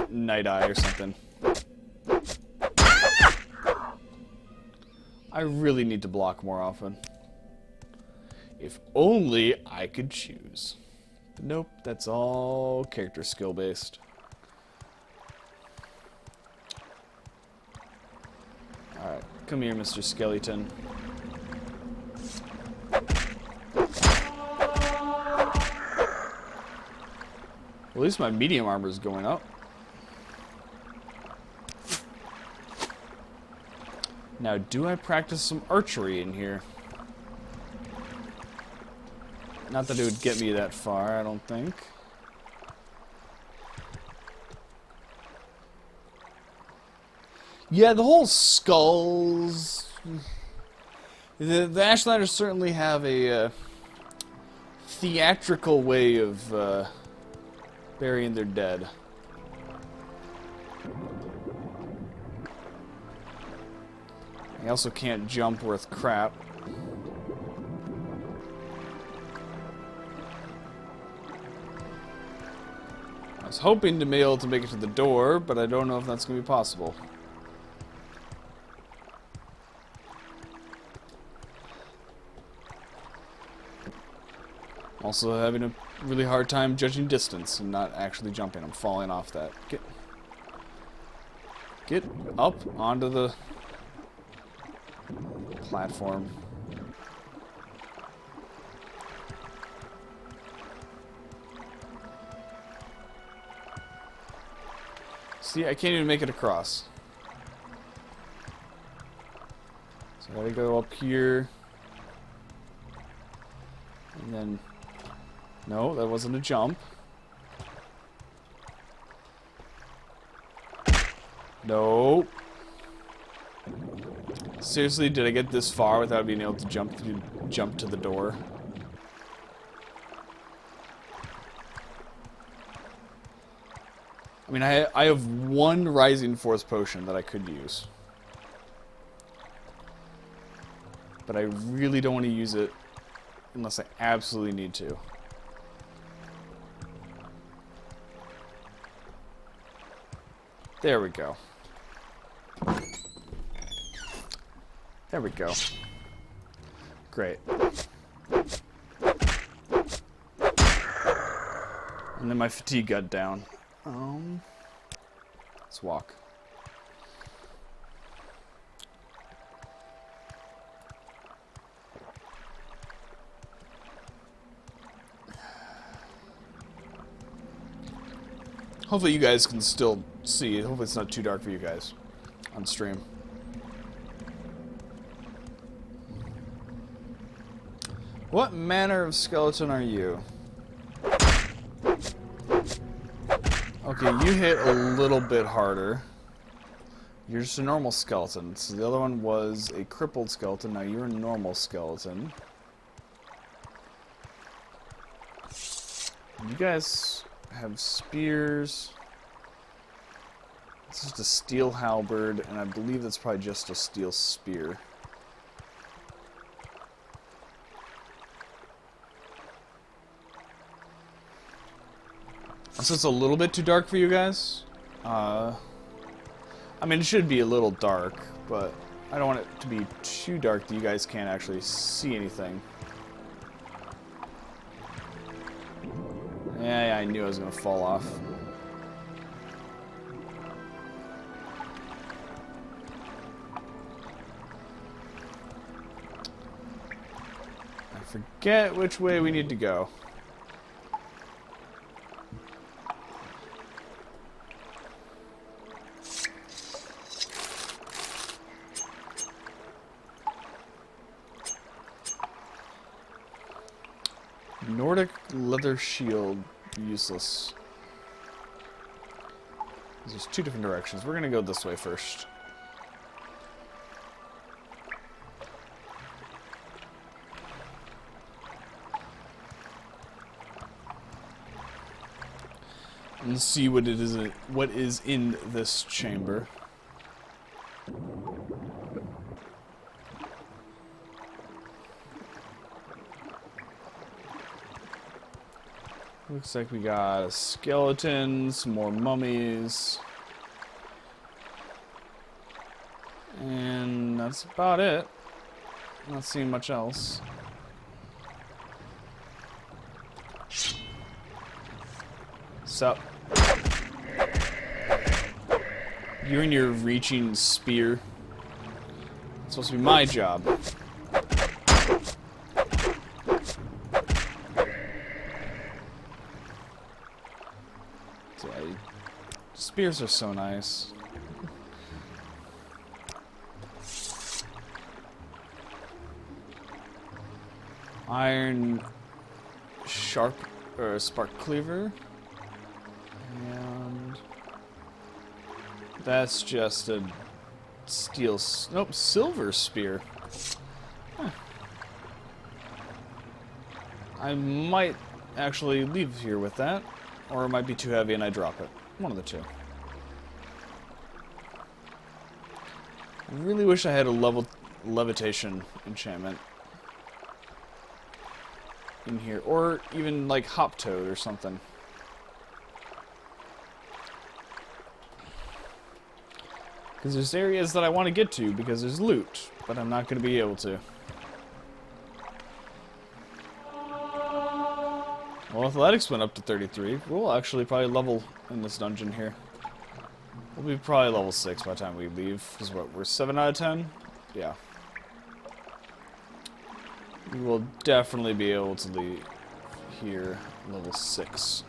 night eye or something. I really need to block more often. If only I could choose. But nope, that's all character skill based. Alright, come here, Mr. Skeleton. Well, at least my medium armor is going up. Now, do I practice some archery in here? Not that it would get me that far, I don't think. Yeah, the whole skulls... The Ashlanders certainly have a theatrical way of burying their dead. I also can't jump worth crap. I was hoping to be able to make it to the door, but I don't know if that's going to be possible. Also having a really hard time judging distance and not actually jumping. I'm falling off that. Get up onto the platform. See, I can't even make it across. So I gotta go up here. And then... No, that wasn't a jump. No. Seriously, did I get this far without being able to jump to the door? I mean, I have one Rising Force potion that I could use. But I really don't want to use it unless I absolutely need to. There we go. There we go. Great. And then my fatigue got down. Let's walk. Hopefully you guys can still see. Hopefully it's not too dark for you guys on stream. What manner of skeleton are you? Okay, you hit a little bit harder. You're just a normal skeleton. So the other one was a crippled skeleton. Now you're a normal skeleton. You guys have spears. It's just a steel halberd, and I believe that's probably just a steel spear. So it's a little bit too dark for you guys. I mean, it should be a little dark, but I don't want it to be too dark that you guys can't actually see anything. Yeah, I knew I was going to fall off. I forget which way we need to go. Nordic leather shield, useless. There's two different directions. We're gonna go this way first. And see what it is. What is in this chamber? Looks like we got a skeleton, some more mummies, and that's about it. Not seeing much else. Sup? You and your reaching spear. It's supposed to be my job. Yeah, spears are so nice. Iron sharp or spark cleaver. And that's just a steel, nope, silver spear. Huh. I might actually leave here with that, or it might be too heavy and I drop it. One of the two. I really wish I had a levitation enchantment in here, or even like hop toad or something. Because there's areas that I want to get to because there's loot, but I'm not going to be able to. Well, athletics went up to 33. We'll actually probably level in this dungeon here. We'll be probably level 6 by the time we leave. Because what, we're 7 out of 10? Yeah. We will definitely be able to leave here level 6.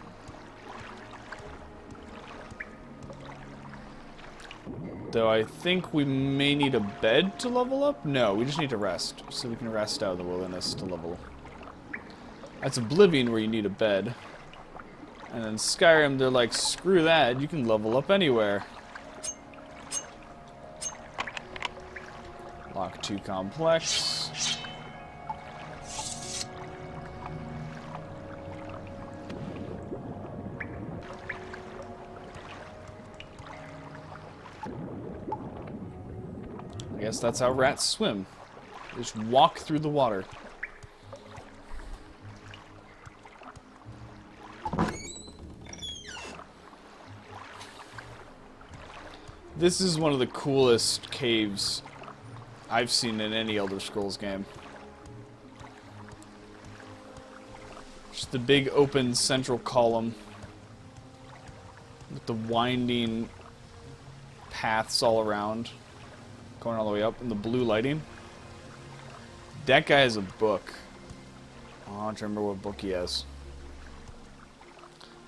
Though I think we may need a bed to level up? No, we just need to rest. So we can rest out of the wilderness to level. That's Oblivion where you need a bed. And then Skyrim, they're like, screw that, you can level up anywhere. Lock 2 complex. I guess that's how rats swim. They just walk through the water. This is one of the coolest caves I've seen in any Elder Scrolls game. Just the big open central column with the winding paths all around, going all the way up, and the blue lighting. That guy has a book. Oh, I don't remember what book he has.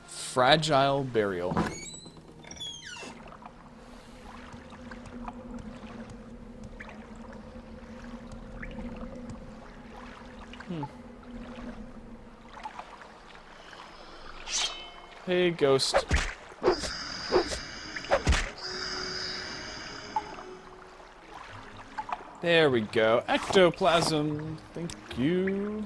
Fragile Burial. Hey, ghost. There we go. Ectoplasm. Thank you.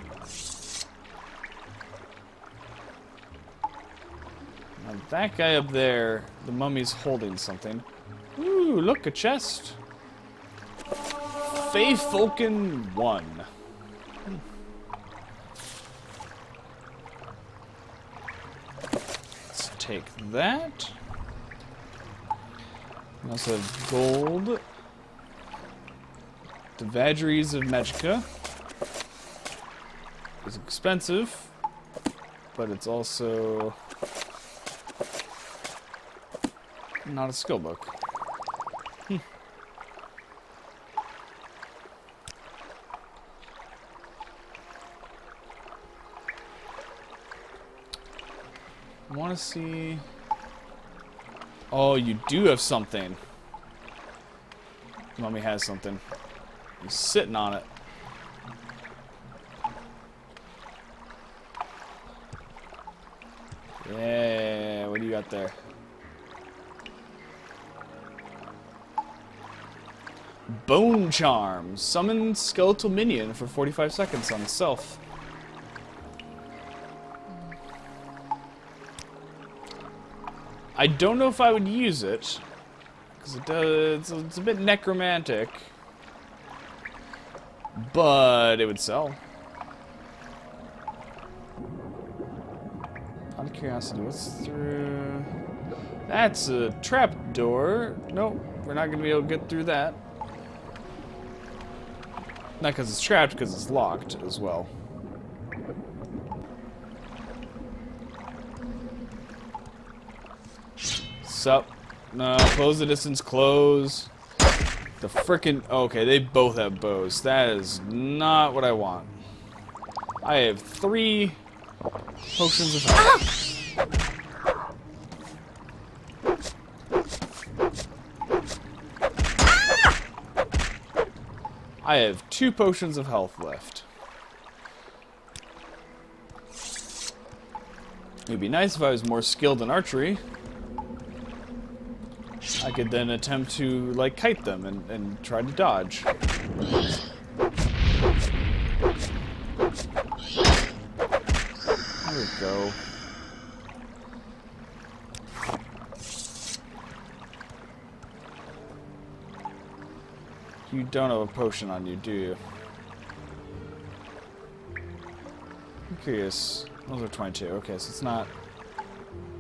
Now that guy up there, the mummy's holding something. Ooh, look, a chest. Fae Falcon 1. Let's take that. We also have gold. The Vagaries of Magicka. It's expensive, but it's also not a skill book. I want to see... Oh, you do have something. Mummy has something. He's sitting on it. Yeah, what do you got there? Bone Charm. Summon skeletal minion for 45 seconds on itself. I don't know if I would use it, because it's a bit necromantic, but it would sell. Out of curiosity, what's through? That's a trap door. Nope, we're not going to be able to get through that. Not because it's trapped, because it's locked as well. Sup? No, close the distance, close. The frickin'... Okay, they both have bows. That is not what I want. I have 3 potions of health. I have 2 potions of health left. It'd be nice if I was more skilled in archery. I could then attempt to, like, kite them and try to dodge. There we go. You don't have a potion on you, do you? I'm curious. Those are 22. Okay, so it's not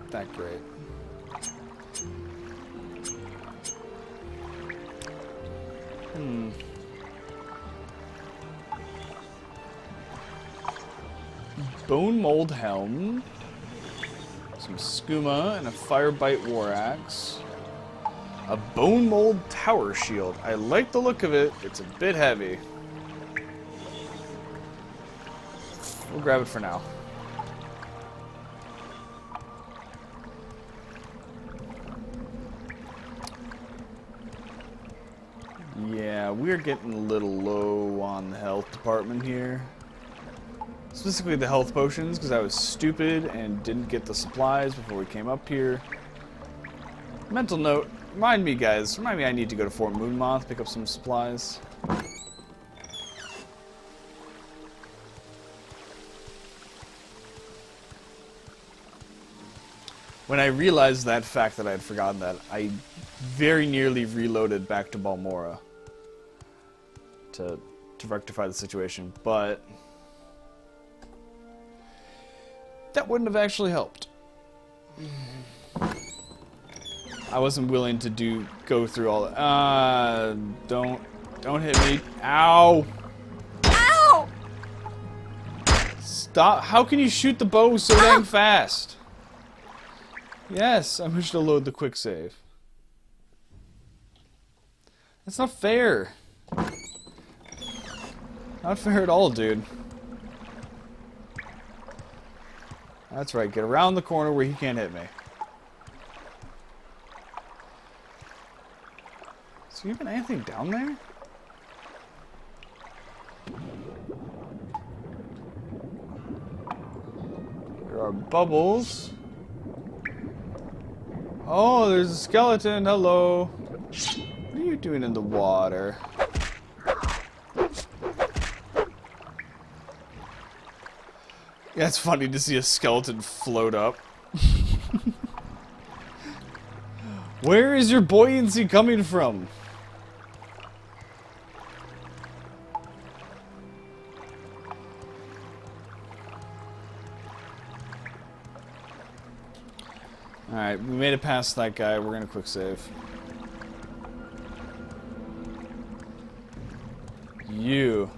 that great. Bone Mold Helm, some skooma, and a Firebite War Axe. A Bone Mold Tower Shield. I like the look of it. It's a bit heavy. We'll grab it for now. Yeah, we're getting a little low on the health department here. Specifically the health potions, because I was stupid and didn't get the supplies before we came up here. Mental note, remind me guys, remind me I need to go to Fort Moonmoth, pick up some supplies. When I realized that fact that I had forgotten that, I very nearly reloaded back to Balmora to rectify the situation, but that wouldn't have actually helped. I wasn't willing to go through all that. Don't hit me. Ow! Ow! Stop. How can you shoot the bow so dang fast? Yes, I wish to load the quick save. That's not fair. Not fair at all, dude. That's right, get around the corner where he can't hit me. Is there even anything down there? There are bubbles. Oh, there's a skeleton. Hello. What are you doing in the water? Yeah, it's funny to see a skeleton float up. Where is your buoyancy coming from? Alright, we made it past that guy. We're gonna quick save. You.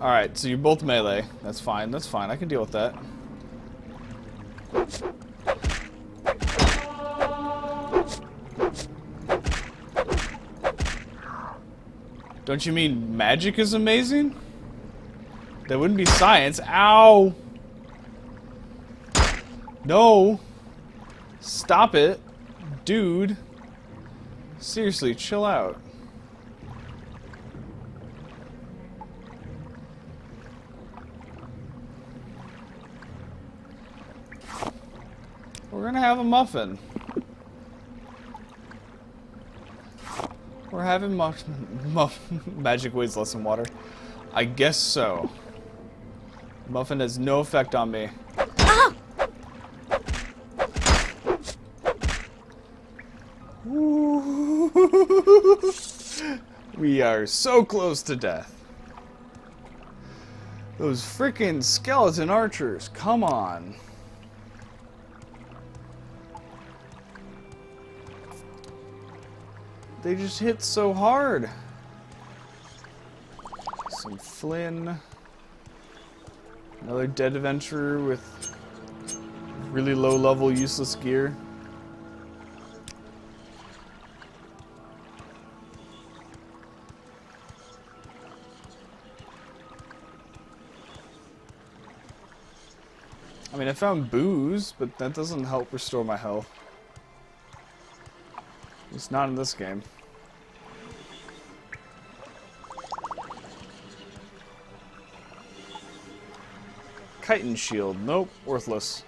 Alright, so you're both melee. That's fine, that's fine. I can deal with that. Don't you mean magic is amazing? That wouldn't be science. Ow! No! Stop it. Dude. Seriously, chill out. We're gonna have a muffin. We're having magic weighs less than water. I guess so. Muffin has no effect on me. Ah! We are so close to death. Those freaking skeleton archers, come on. They just hit so hard. Some Flynn. Another dead adventurer with really low level useless gear. I mean, I found booze, but that doesn't help restore my health. It's not in this game. Chitin shield. Nope. Worthless.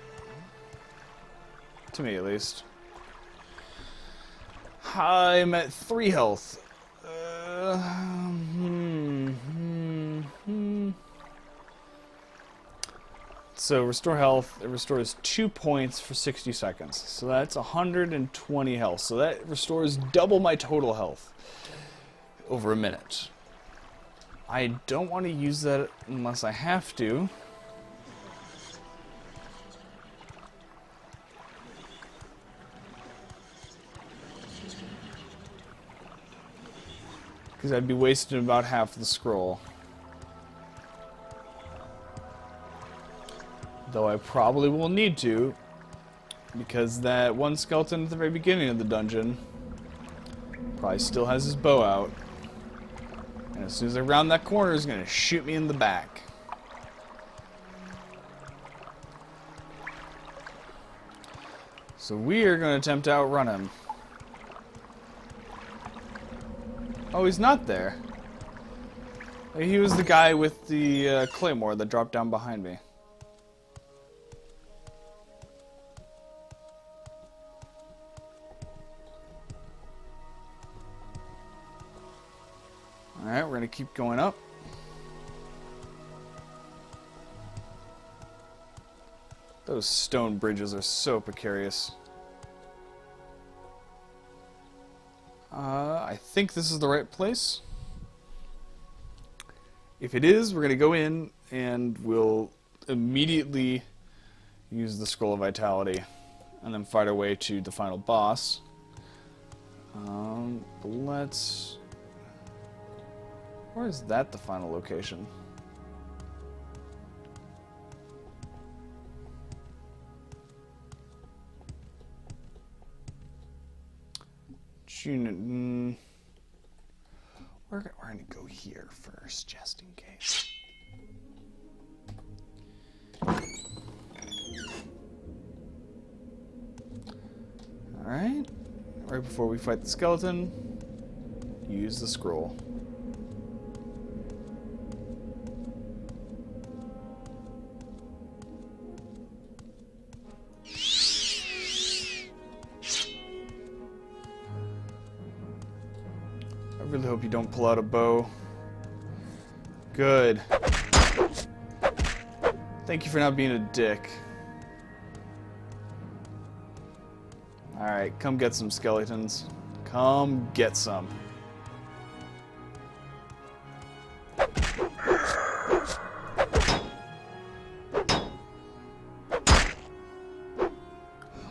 To me, at least. I'm at 3 health. So, restore health. It restores 2 points for 60 seconds. So that's 120 health. So that restores double my total health over a minute. I don't want to use that unless I have to. Because I'd be wasting about half the scroll. Though I probably will need to, because that one skeleton at the very beginning of the dungeon probably still has his bow out. And as soon as I round that corner, he's going to shoot me in the back. So we are going to attempt to outrun him. Oh, he's not there. He was the guy with the claymore that dropped down behind me. Alright, we're going to keep going up. Those stone bridges are so precarious. I think this is the right place. If it is, we're going to go in and we'll immediately use the Scroll of Vitality and then fight our way to the final boss. But let's... Or is that the final location? We're going to go here first, just in case. Alright. Right before we fight the skeleton, use the scroll. I really hope you don't pull out a bow. Good. Thank you for not being a dick. Alright, come get some skeletons. Come get some.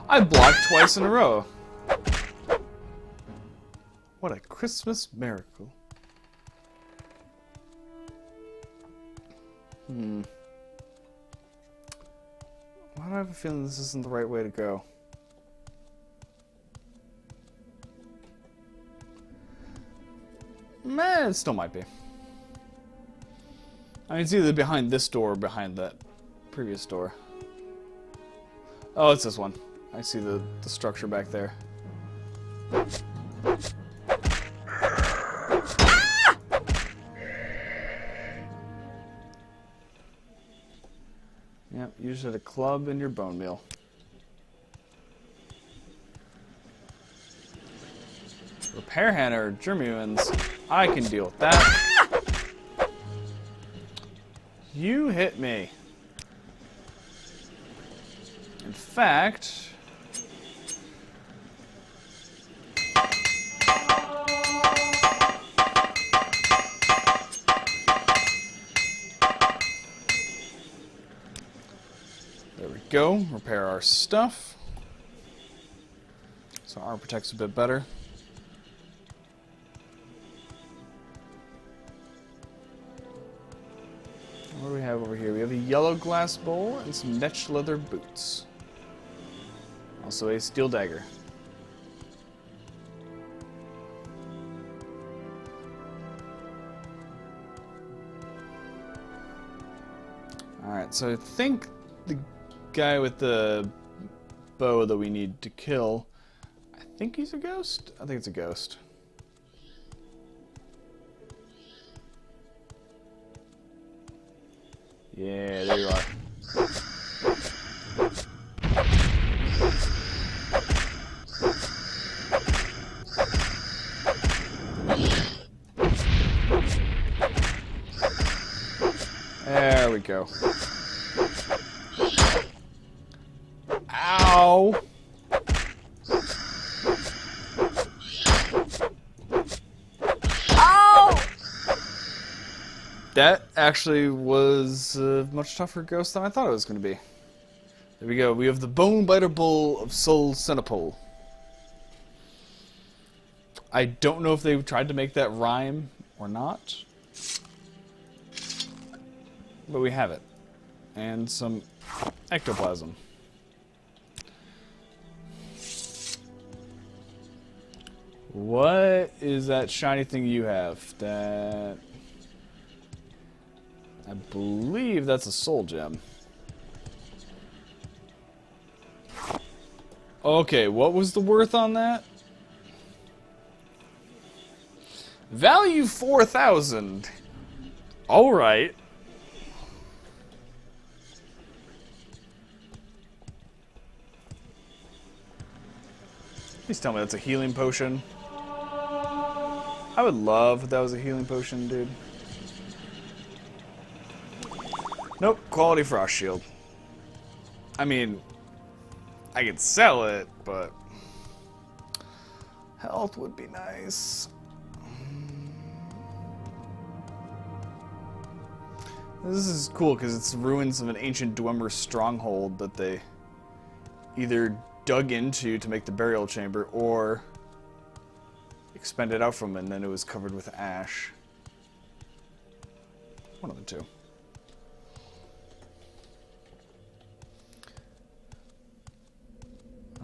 I blocked twice in a row. What a Christmas miracle. Why do I have a feeling this isn't the right way to go? Meh, it still might be. I mean, it's either behind this door or behind that previous door. Oh, it's this one. I see the structure back there. Yep, you just had a club in your bone meal. Repair Hannah or Germans, I can deal with that. You hit me. In fact... There we go. Repair our stuff. So armor protects a bit better. What do we have over here? We have a yellow glass bowl and some netched leather boots. Also a steel dagger. Alright, so I think the guy with the bow that we need to kill, I think he's a ghost? I think it's a ghost. Yeah, there you are. There we go. Ow! Oh! That actually was a much tougher ghost than I thought it was going to be. There we go. We have the Bone Biter Bull of Soul Centipole. I don't know if they tried to make that rhyme or not. But we have it. And some ectoplasm. What is that shiny thing you have? That... I believe that's a soul gem. Okay, what was the worth on that? Value 4,000. All right. Please tell me that's a healing potion. I would love if that was a healing potion, dude. Nope, quality frost shield. I mean, I could sell it, but health would be nice. This is cool because it's ruins of an ancient Dwemer stronghold that they either dug into to make the burial chamber or expanded out from it, and then it was covered with ash. One of the two.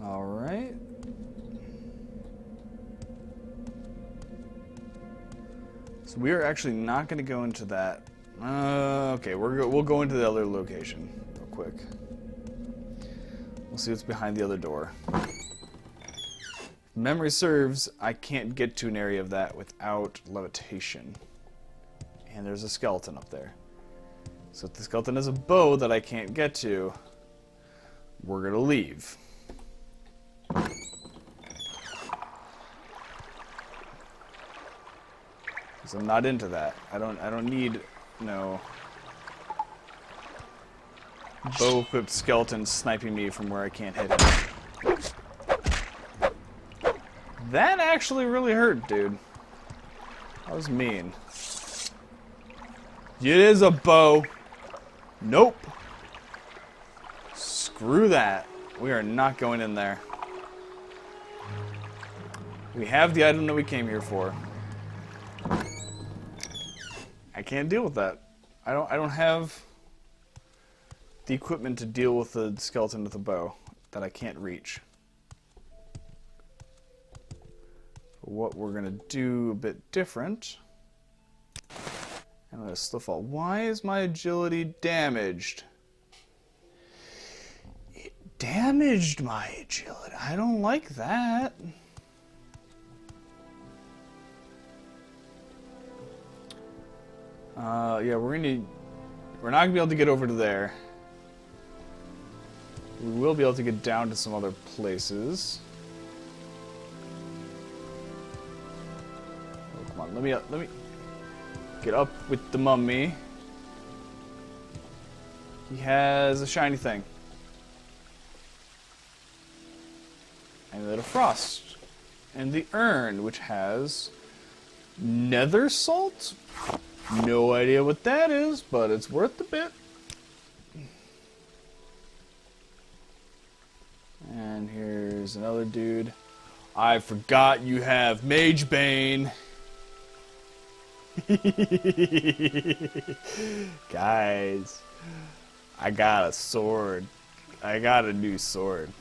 Alright. So we are actually not going to go into that. Okay, we'll go into the other location real quick. We'll see what's behind the other door. If memory serves, I can't get to an area of that without levitation. And there's a skeleton up there. So if the skeleton has a bow that I can't get to, we're gonna leave. Because I'm not into that. I don't need no bow-equipped skeleton sniping me from where I can't hit him. That actually really hurt, dude. That was mean. It is a bow. Nope. Screw that. We are not going in there. We have the item that we came here for. I can't deal with that. I don't have the equipment to deal with the skeleton with a bow that I can't reach. What we're gonna do a bit different. I'm gonna slip fall. Why is my agility damaged? It damaged my agility. I don't like that. Yeah, we're not gonna be able to get over to there. We will be able to get down to some other places. on. Let me get up with the mummy. He has a shiny thing. And a little frost. And the urn, which has nether salt? No idea what that is, but it's worth the bit. And here's another dude. I forgot you have Mage Bane. Guys, I got a sword. I got a new sword.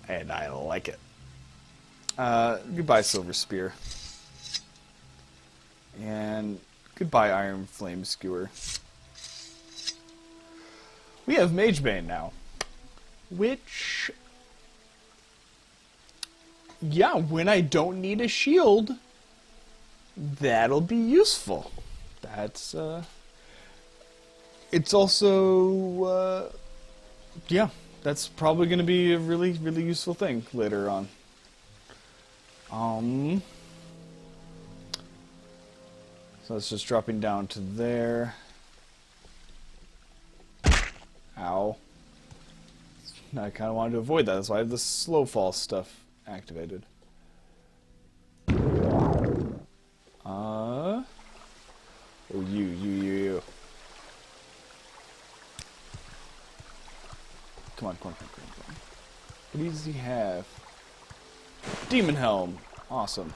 And I like it. Goodbye, Silver Spear. And goodbye, Iron Flame Skewer. We have Mage Bane now. Which, yeah, when I don't need a shield, that'll be useful. That's, it's also, yeah, that's probably going to be a really, really useful thing later on. So it's just dropping down to there. Ow. I kind of wanted to avoid that, that's why I have the slow fall stuff activated. Oh, you. Come on. What does he have? Demon Helm. Awesome.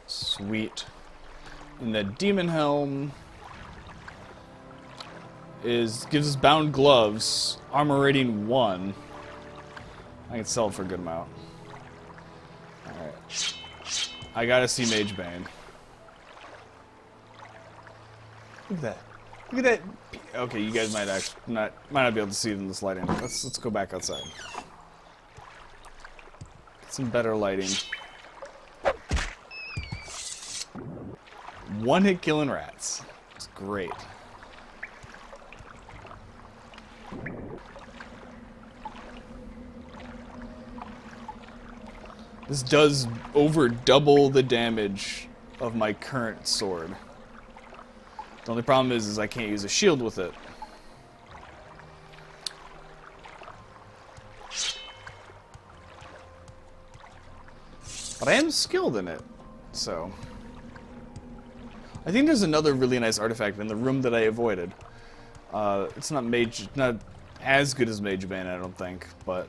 Sweet. And the Demon Helm gives us bound gloves, armor rating 1. I can sell it for a good amount. Alright. I gotta see Mage Bane. Look at that. Look at that. Okay, you guys might not be able to see it in this lighting. Let's go back outside. Get some better lighting. One hit killing rats. It's great. This does over double the damage of my current sword. The only problem is I can't use a shield with it. But I am skilled in it, so... I think there's another really nice artifact in the room that I avoided. It's not as good as Mage Bane, I don't think, but...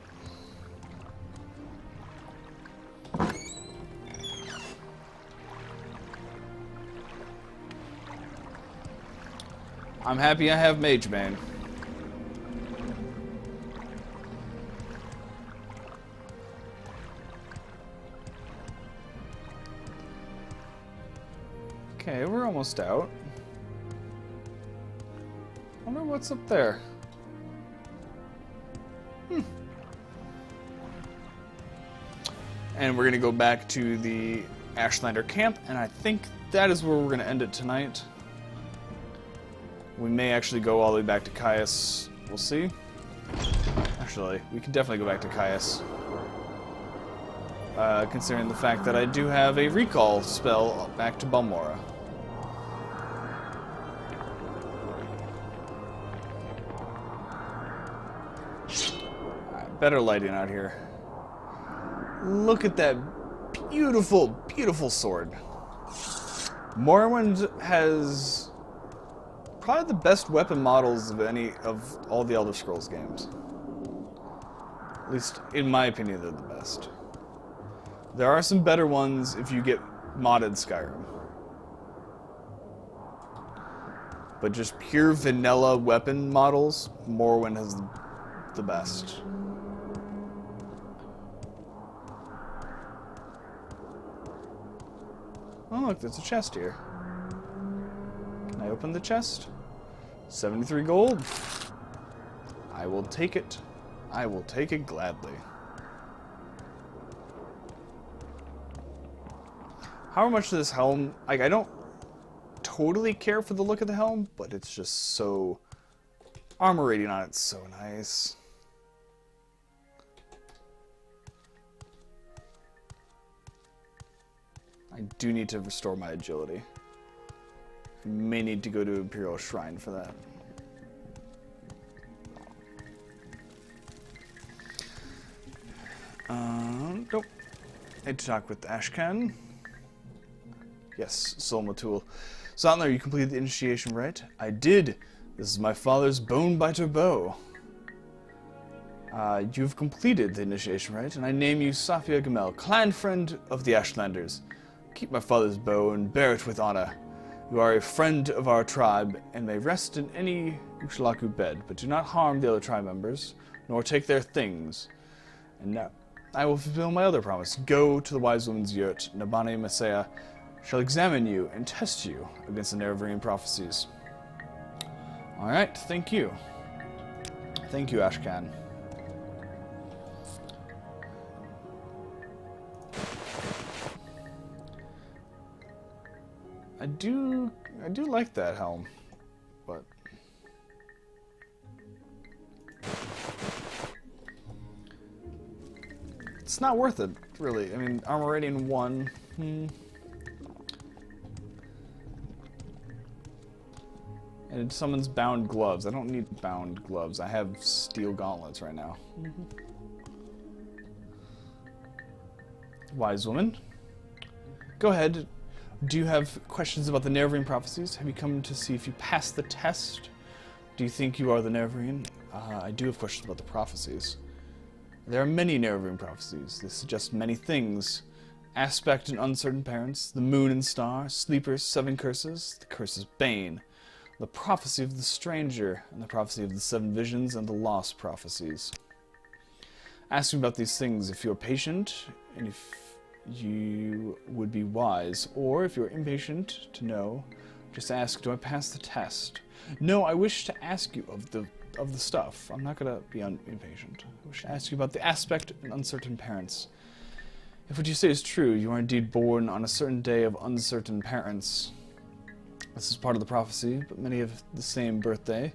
I'm happy I have Mage Bane. Okay, we're almost out. Wonder what's up there. And we're gonna go back to the Ashlander camp, and I think that is where we're gonna end it tonight. We may actually go all the way back to Caius. We'll see. Actually, we can definitely go back to Caius. Considering the fact that I do have a recall spell back to Balmora. Alright, better lighting out here. Look at that beautiful, beautiful sword. Morrowind has probably the best weapon models of any of all the Elder Scrolls games. At least, in my opinion, they're the best. There are some better ones if you get modded Skyrim. But just pure vanilla weapon models, Morrowind has the best. Oh look, there's a chest here. Can I open the chest? 73 gold. I will take it. I will take it gladly. How much does this helm... Like, I don't totally care for the look of the helm, but it's just so Armor rating on it's so nice. I do need to restore my agility. I may need to go to Imperial Shrine for that. Nope. Need to talk with Ashcan. Yes, Solmatul. Sotler, you completed the initiation rite? I did. This is my father's bone-biter bow. You've completed the initiation rite, and I name you Safia Gamel, clan friend of the Ashlanders. Keep my father's bow and bear it with honor. You are a friend of our tribe, and may rest in any Ushlaku bed, but do not harm the other tribe members, nor take their things. And now, I will fulfill my other promise. Go to the wise woman's yurt. Nabane Messiah shall examine you and test you against the Nerevarine prophecies. Alright, thank you. Thank you, Ashcan. I do like that helm, but it's not worth it, really. I mean, armor rating 1. And it summons bound gloves. I don't need bound gloves. I have steel gauntlets right now. Wise woman. Go ahead. Do you have questions about the Nerevarine prophecies? Have you come to see if you passed the test? Do you think you are the Nerevarine? I do have questions about the prophecies. There are many Nerevarine prophecies. They suggest many things. Aspect and uncertain parents, the moon and star, sleepers, 7 curses, the curse's bane, the prophecy of the stranger, and the prophecy of the 7 visions and the lost prophecies. Ask me about these things if you're patient, and if you would be wise, or if you're impatient to know, just ask, do I pass the test? No, I wish to ask you of the stuff. I'm not going to be impatient. I wish to ask you about the aspect and uncertain parents. If what you say is true, you are indeed born on a certain day of uncertain parents. This is part of the prophecy, but many have the same birthday,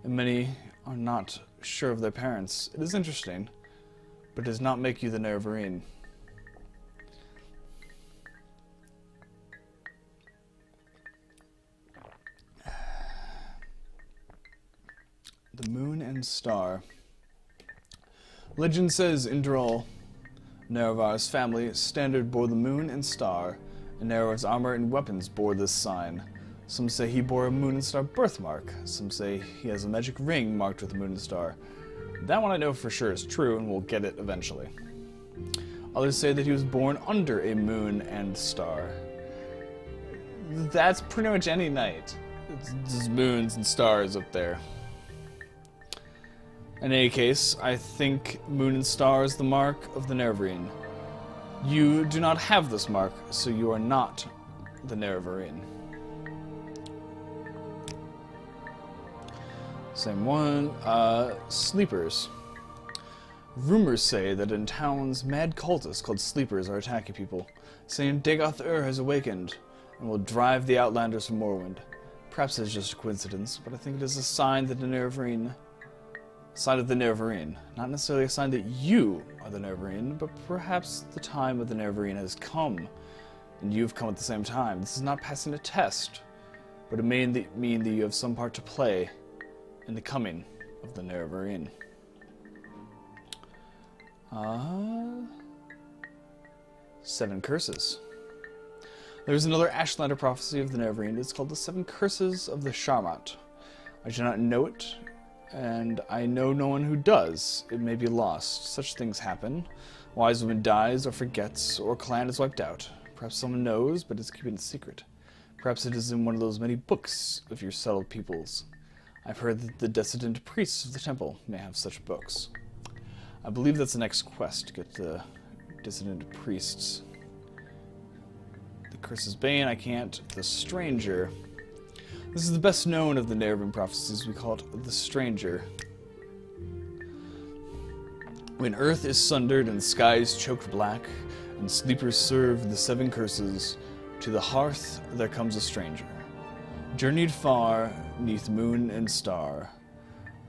and many are not sure of their parents. It is interesting, but it does not make you the Nerevarine. The moon and star. Legend says Indral, Nerevar's family standard bore the moon and star, and Nerevar's armor and weapons bore this sign. Some say he bore a moon and star birthmark. Some say he has a magic ring marked with the moon and star. That one I know for sure is true, and we'll get it eventually. Others say that he was born under a moon and star. That's pretty much any night. It's just moons and stars up there. In any case, I think moon and star is the mark of the Nerevarine. You do not have this mark, so you are not the Nerevarine. Same one. Sleepers. Rumors say that in towns, mad cultists called Sleepers are attacking people, saying Dagoth-Ur has awakened and will drive the Outlanders from Morrowind. Perhaps it is just a coincidence, but I think it is a sign that the Nerevarine... sign of the Nerevarine. Not necessarily a sign that you are the Nerevarine, but perhaps the time of the Nerevarine has come, and you've come at the same time. This is not passing a test, but it may mean that you have some part to play in the coming of the Nerevarine. 7 curses. There's another Ashlander prophecy of the Nerevarine. It's called the 7 Curses of the Sharmat. I do not know it, and I know no one who does. It may be lost. Such things happen. Wise woman dies or forgets, or clan is wiped out. Perhaps someone knows, but is keeping it secret. Perhaps it is in one of those many books of your settled peoples. I've heard that the dissident priests of the temple may have such books. I believe that's the next quest, to get the dissident priests. The Curse's Bane, I can't. The Stranger. This is the best known of the Nerevarine prophecies. We call it the Stranger. When earth is sundered and skies choked black, and sleepers serve the 7 curses, to the hearth there comes a stranger. Journeyed far, neath moon and star,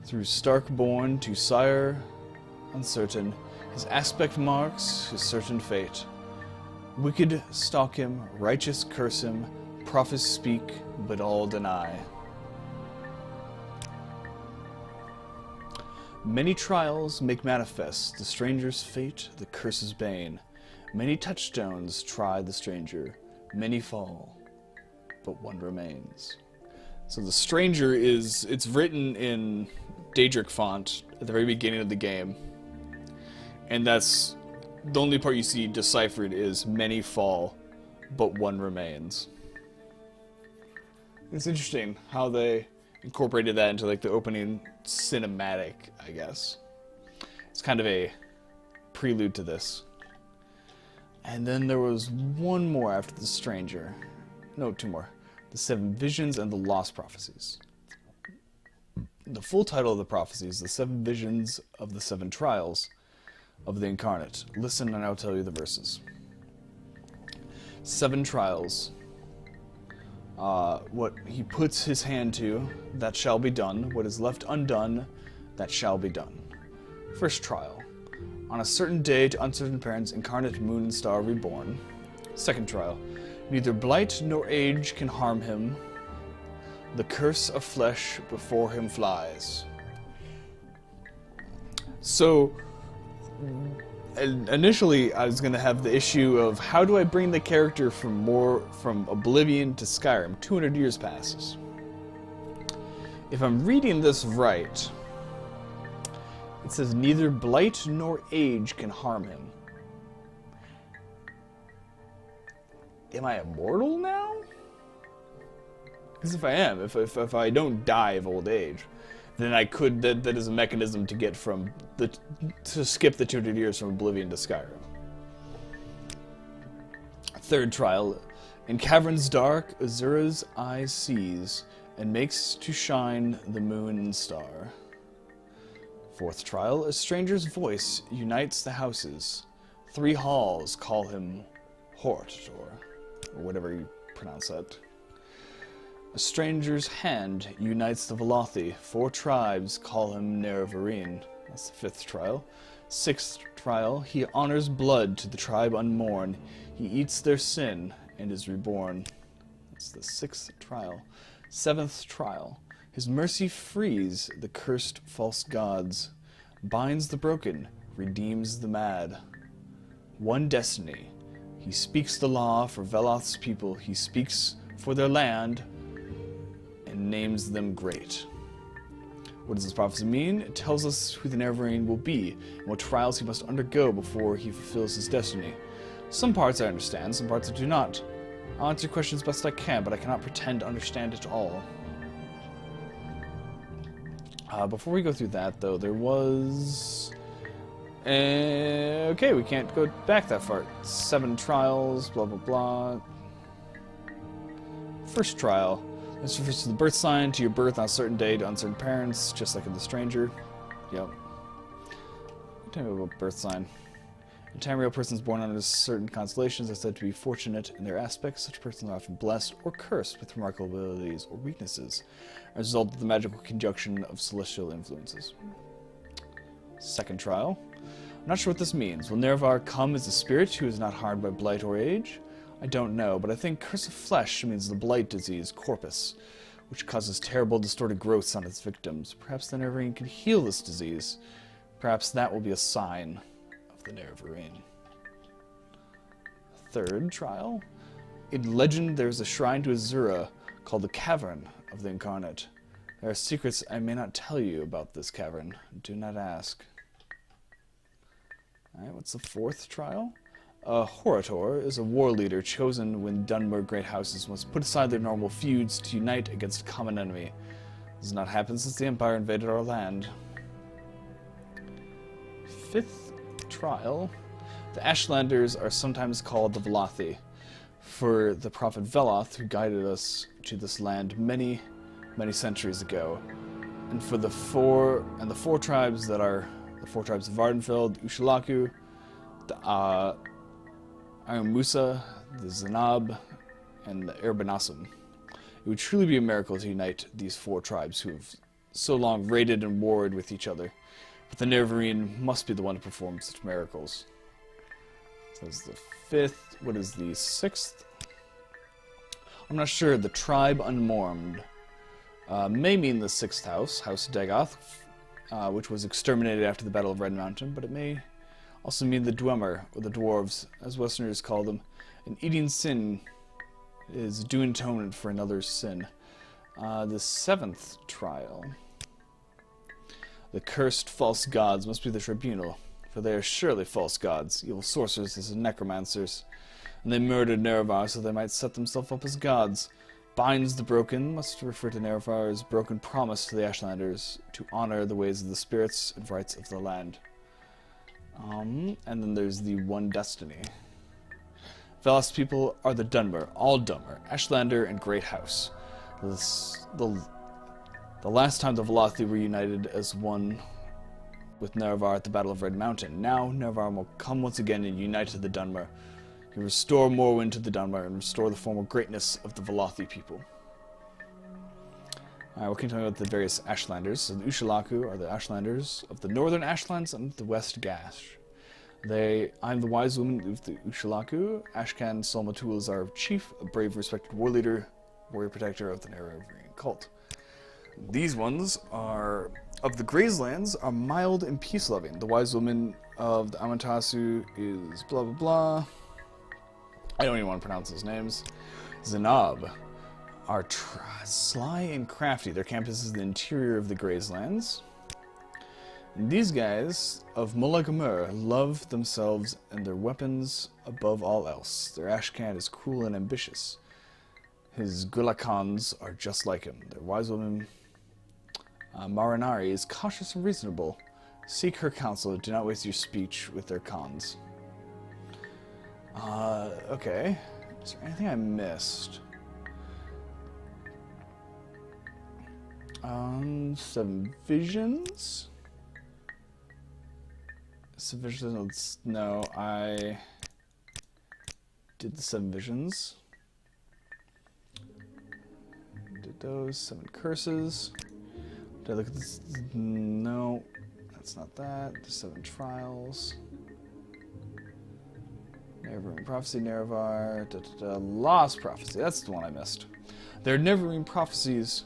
Through stark-born to sire uncertain, his aspect marks his certain fate. Wicked stalk him, righteous curse him, prophets speak, but all deny. Many trials make manifest the stranger's fate, the curse's bane. Many touchstones try the stranger, many fall, but one remains. So the stranger it's written in Daedric font at the very beginning of the game. And that's the only part you see deciphered is many fall, but one remains. It's interesting how they incorporated that into like the opening cinematic, I guess. It's kind of a prelude to this. And then there was one more after the stranger. No, two more. The Seven Visions and the Lost Prophecies. The full title of the prophecies, The Seven Visions of the Seven Trials of the Incarnate. Listen and I'll tell you the verses. 7 trials. What he puts his hand to, that shall be done. What is left undone, that shall be done. First trial. On a certain day to uncertain parents, incarnate moon and star reborn. Second trial. Neither blight nor age can harm him. The curse of flesh before him flies. So, initially I was going to have the issue of how do I bring the character from Oblivion to Skyrim? 200 years passes. If I'm reading this right, it says neither blight nor age can harm him. Am I immortal now? Because if I am, if I don't die of old age, then I could, that is a mechanism to get to skip the 200 years from Oblivion to Skyrim. Third trial. In caverns dark, Azura's eye sees, and makes to shine the moon and star. Fourth trial. A stranger's voice unites the houses. 3 halls call him Hort, or whatever you pronounce that. A stranger's hand unites the Velothi. 4 tribes call him Nerevarine. That's the 5th trial. 6th trial. He honors blood to the tribe unmourn. He eats their sin and is reborn. That's the 6th trial. 7th trial. His mercy frees the cursed false gods, binds the broken, redeems the mad. One destiny. He speaks the law for Veloth's people. He speaks for their land and names them great. What does this prophecy mean? It tells us who the Nerevarine will be and what trials he must undergo before he fulfills his destiny. Some parts I understand, some parts I do not. I'll answer questions best I can, but I cannot pretend to understand it all. Before we go through that, though, there was... okay, we can't go back that far. 7 trials, blah, blah, blah. First trial. This refers to the birth sign, to your birth on a certain day, to uncertain parents, just like in The Stranger. Yep. Tell me about birth sign. In time, real persons born under certain constellations are said to be fortunate in their aspects. Such persons are often blessed or cursed with remarkable abilities or weaknesses as a result of the magical conjunction of celestial influences. Second trial. I'm not sure what this means. Will Nerevar come as a spirit who is not harmed by blight or age? I don't know, but I think curse of flesh means the blight disease, corpus, which causes terrible distorted growths on its victims. Perhaps the Nerevarine can heal this disease. Perhaps that will be a sign of the Nerevarine. Third trial. In legend, there's a shrine to Azura called the Cavern of the Incarnate. There are secrets I may not tell you about this cavern. Do not ask. Alright, what's the 4th trial? A Horator is a war leader chosen when Dunmer great houses must put aside their normal feuds to unite against a common enemy. This has not happened since the Empire invaded our land. 5th trial. The Ashlanders are sometimes called the Velothi, for the prophet Veloth who guided us to this land many, many centuries ago. And for the 4 tribes that are the 4 tribes of Vardenfeld, Ushalaku, the Musa, the Zanab, and the Erbanasum. It would truly be a miracle to unite these 4 tribes who have so long raided and warred with each other, but the Nerevarine must be the one to perform such miracles. So that's the 5th. What is the 6th? I'm not sure. The tribe unmourned may mean the 6th house, House Dagoth, which was exterminated after the Battle of Red Mountain, but it may also mean the Dwemer, or the dwarves, as Westerners call them. An eating sin is due atonement for another's sin. The 7th trial. The cursed false gods must be the tribunal, for they are surely false gods, evil sorcerers and necromancers, and they murdered Nerevar so they might set themselves up as gods. Binds the broken must refer to Nerevar's broken promise to the Ashlanders to honor the ways of the spirits and rights of the land. And then there's the One Destiny. Velas people are the Dunmer, all Dunmer, Ashlander, and Great House. The last time the Velothi were united as one with Nerevar at the Battle of Red Mountain. Now Nerevar will come once again and unite to the Dunmer. He will restore Morrowind to the Dunmer and restore the former greatness of the Velothi people. What can you tell me about the various Ashlanders? So the Ushalaku are the Ashlanders of the Northern Ashlands and the West Gash. I'm the wise woman of the Ushalaku. Ashkan Solmatul is our chief, a brave, respected war leader, warrior protector of the Nerevarine cult. These ones are of the Grayslands are mild and peace-loving. The wise woman of the Amantasu is blah blah blah. I don't even want to pronounce those names. Zanab are sly and crafty. Their campus is the interior of the Grayslands. And these guys of Mullagamur love themselves and their weapons above all else. Their Ashcan is cruel and ambitious. His Gulakans are just like him. Their wise woman Marinari is cautious and reasonable. Seek her counsel. Do not waste your speech with their cons. Okay. Is there anything I missed? 7 visions? 7 visions, no, I did the 7 visions. Did those 7 curses. Did I look at this? No, that's not that. The 7 trials. Nerevarine Prophecy, Nerevar, Lost Prophecy. That's the one I missed. There are Nerevarine prophecies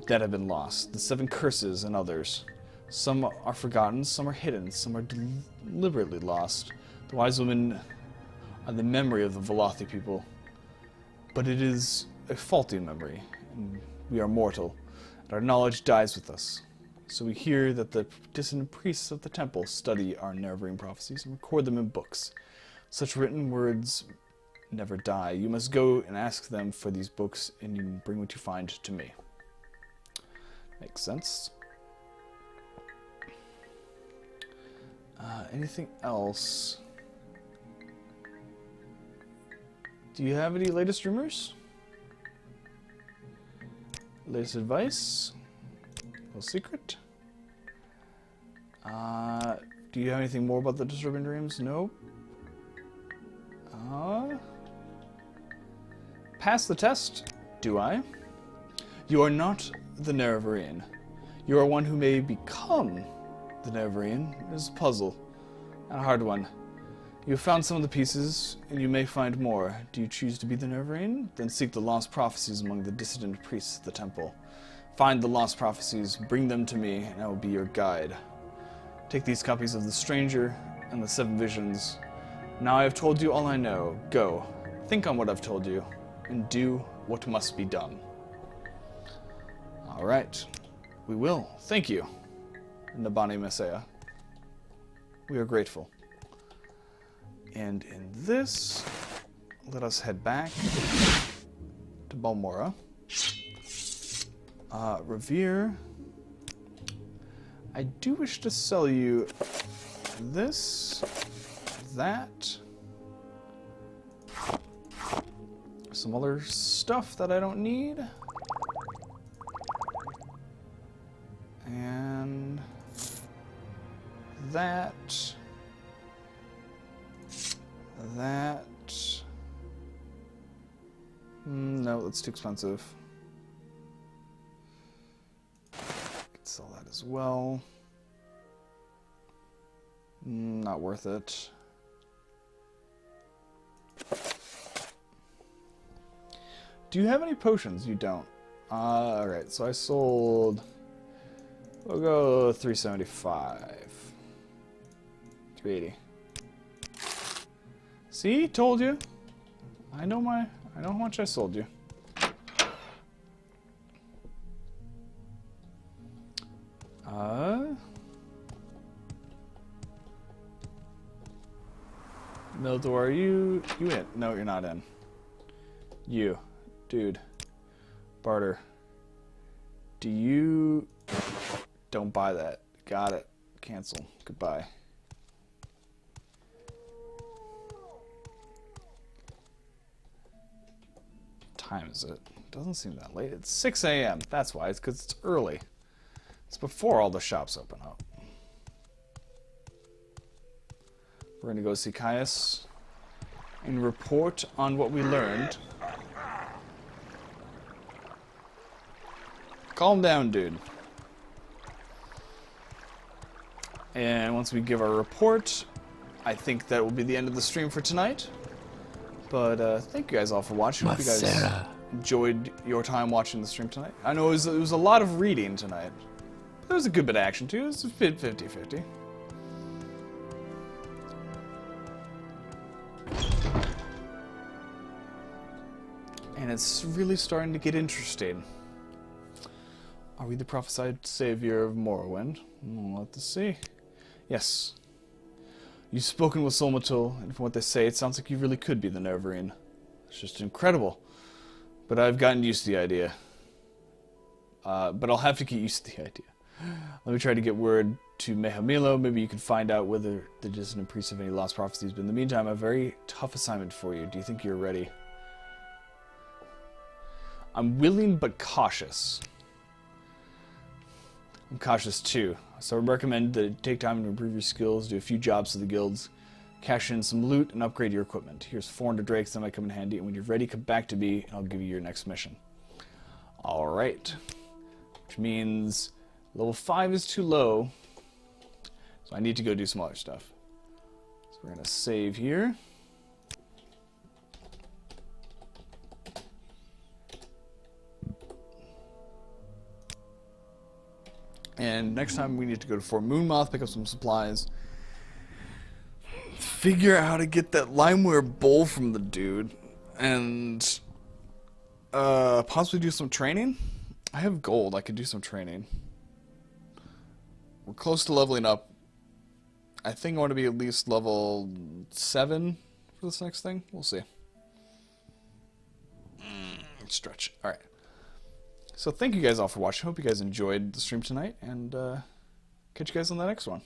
that have been lost. The 7 curses and others. Some are forgotten, some are hidden, some are deliberately lost. The wise women are the memory of the Velothi people. But it is a faulty memory, and we are mortal, and our knowledge dies with us. So we hear that the dissident priests of the temple study our Nerevarine prophecies and record them in books. Such written words never die. You must go and ask them for these books, and you bring what you find to me. Makes sense. Anything else? Do you have any latest rumors? Latest advice? Little secret? Do you have anything more about the disturbing dreams? Nope. Pass the test, do I? You are not the Nerevarine. You are one who may become the Nerevarine. It is a puzzle, and a hard one. You have found some of the pieces, and you may find more. Do you choose to be the Nerevarine? Then seek the lost prophecies among the dissident priests of the temple. Find the lost prophecies, bring them to me, and I will be your guide. Take these copies of the Stranger and the 7 visions. Now I have told you all I know. Go, think on what I've told you, and do what must be done. All right, we will. Thank you, Nabani Messiah. We are grateful. And in this, let us head back to Balmora. Revere. I do wish to sell you this, that, some other stuff that I don't need, and that. No, that's too expensive. as well. Not worth it. Do you have any potions? You don't. Alright, so I sold... We'll go 375. 380. See? Told you. I know how much I sold you. Mildor, are you in? No, you're not in. You. Dude. Barter. Do you... Don't buy that. Got it. Cancel. Goodbye. What time is it? Doesn't seem that late. It's 6 a.m. That's why. It's because it's early. It's before all the shops open up. We're going to go see Caius and report on what we learned. Calm down, dude. And once we give our report, I think that will be the end of the stream for tonight. But thank you guys all for watching. Hope you guys enjoyed your time watching the stream tonight. I know it was a lot of reading tonight. There was a good bit of action too. It was a bit 50-50. And it's really starting to get interesting. Are we the prophesied savior of Morrowind? We'll have to see. Yes. You've spoken with Solmatul, and from what they say, it sounds like you really could be the Neverine. It's just incredible. But I've gotten used to the idea. But I'll have to get used to the idea. Let me try to get word to Mehamilo. Maybe you can find out whether there is an increase of any lost prophecies. But in the meantime, I have a very tough assignment for you. Do you think you're ready? I'm willing but cautious. I'm cautious too. So I would recommend that you take time to improve your skills, do a few jobs for the guilds, cash in some loot, and upgrade your equipment. Here's 400 drakes that might come in handy, and when you're ready, come back to me, and I'll give you your next mission. Alright. Which means level 5 is too low, so I need to go do some other stuff. So we're going to save here. And next time we need to go to Fort Moonmoth, pick up some supplies. Figure out how to get that limeware bowl from the dude. And possibly do some training. I have gold. I could do some training. We're close to leveling up. I think I want to be at least level 7 for this next thing. We'll see. Stretch. Alright. So thank you guys all for watching. Hope you guys enjoyed the stream tonight, and catch you guys on the next one.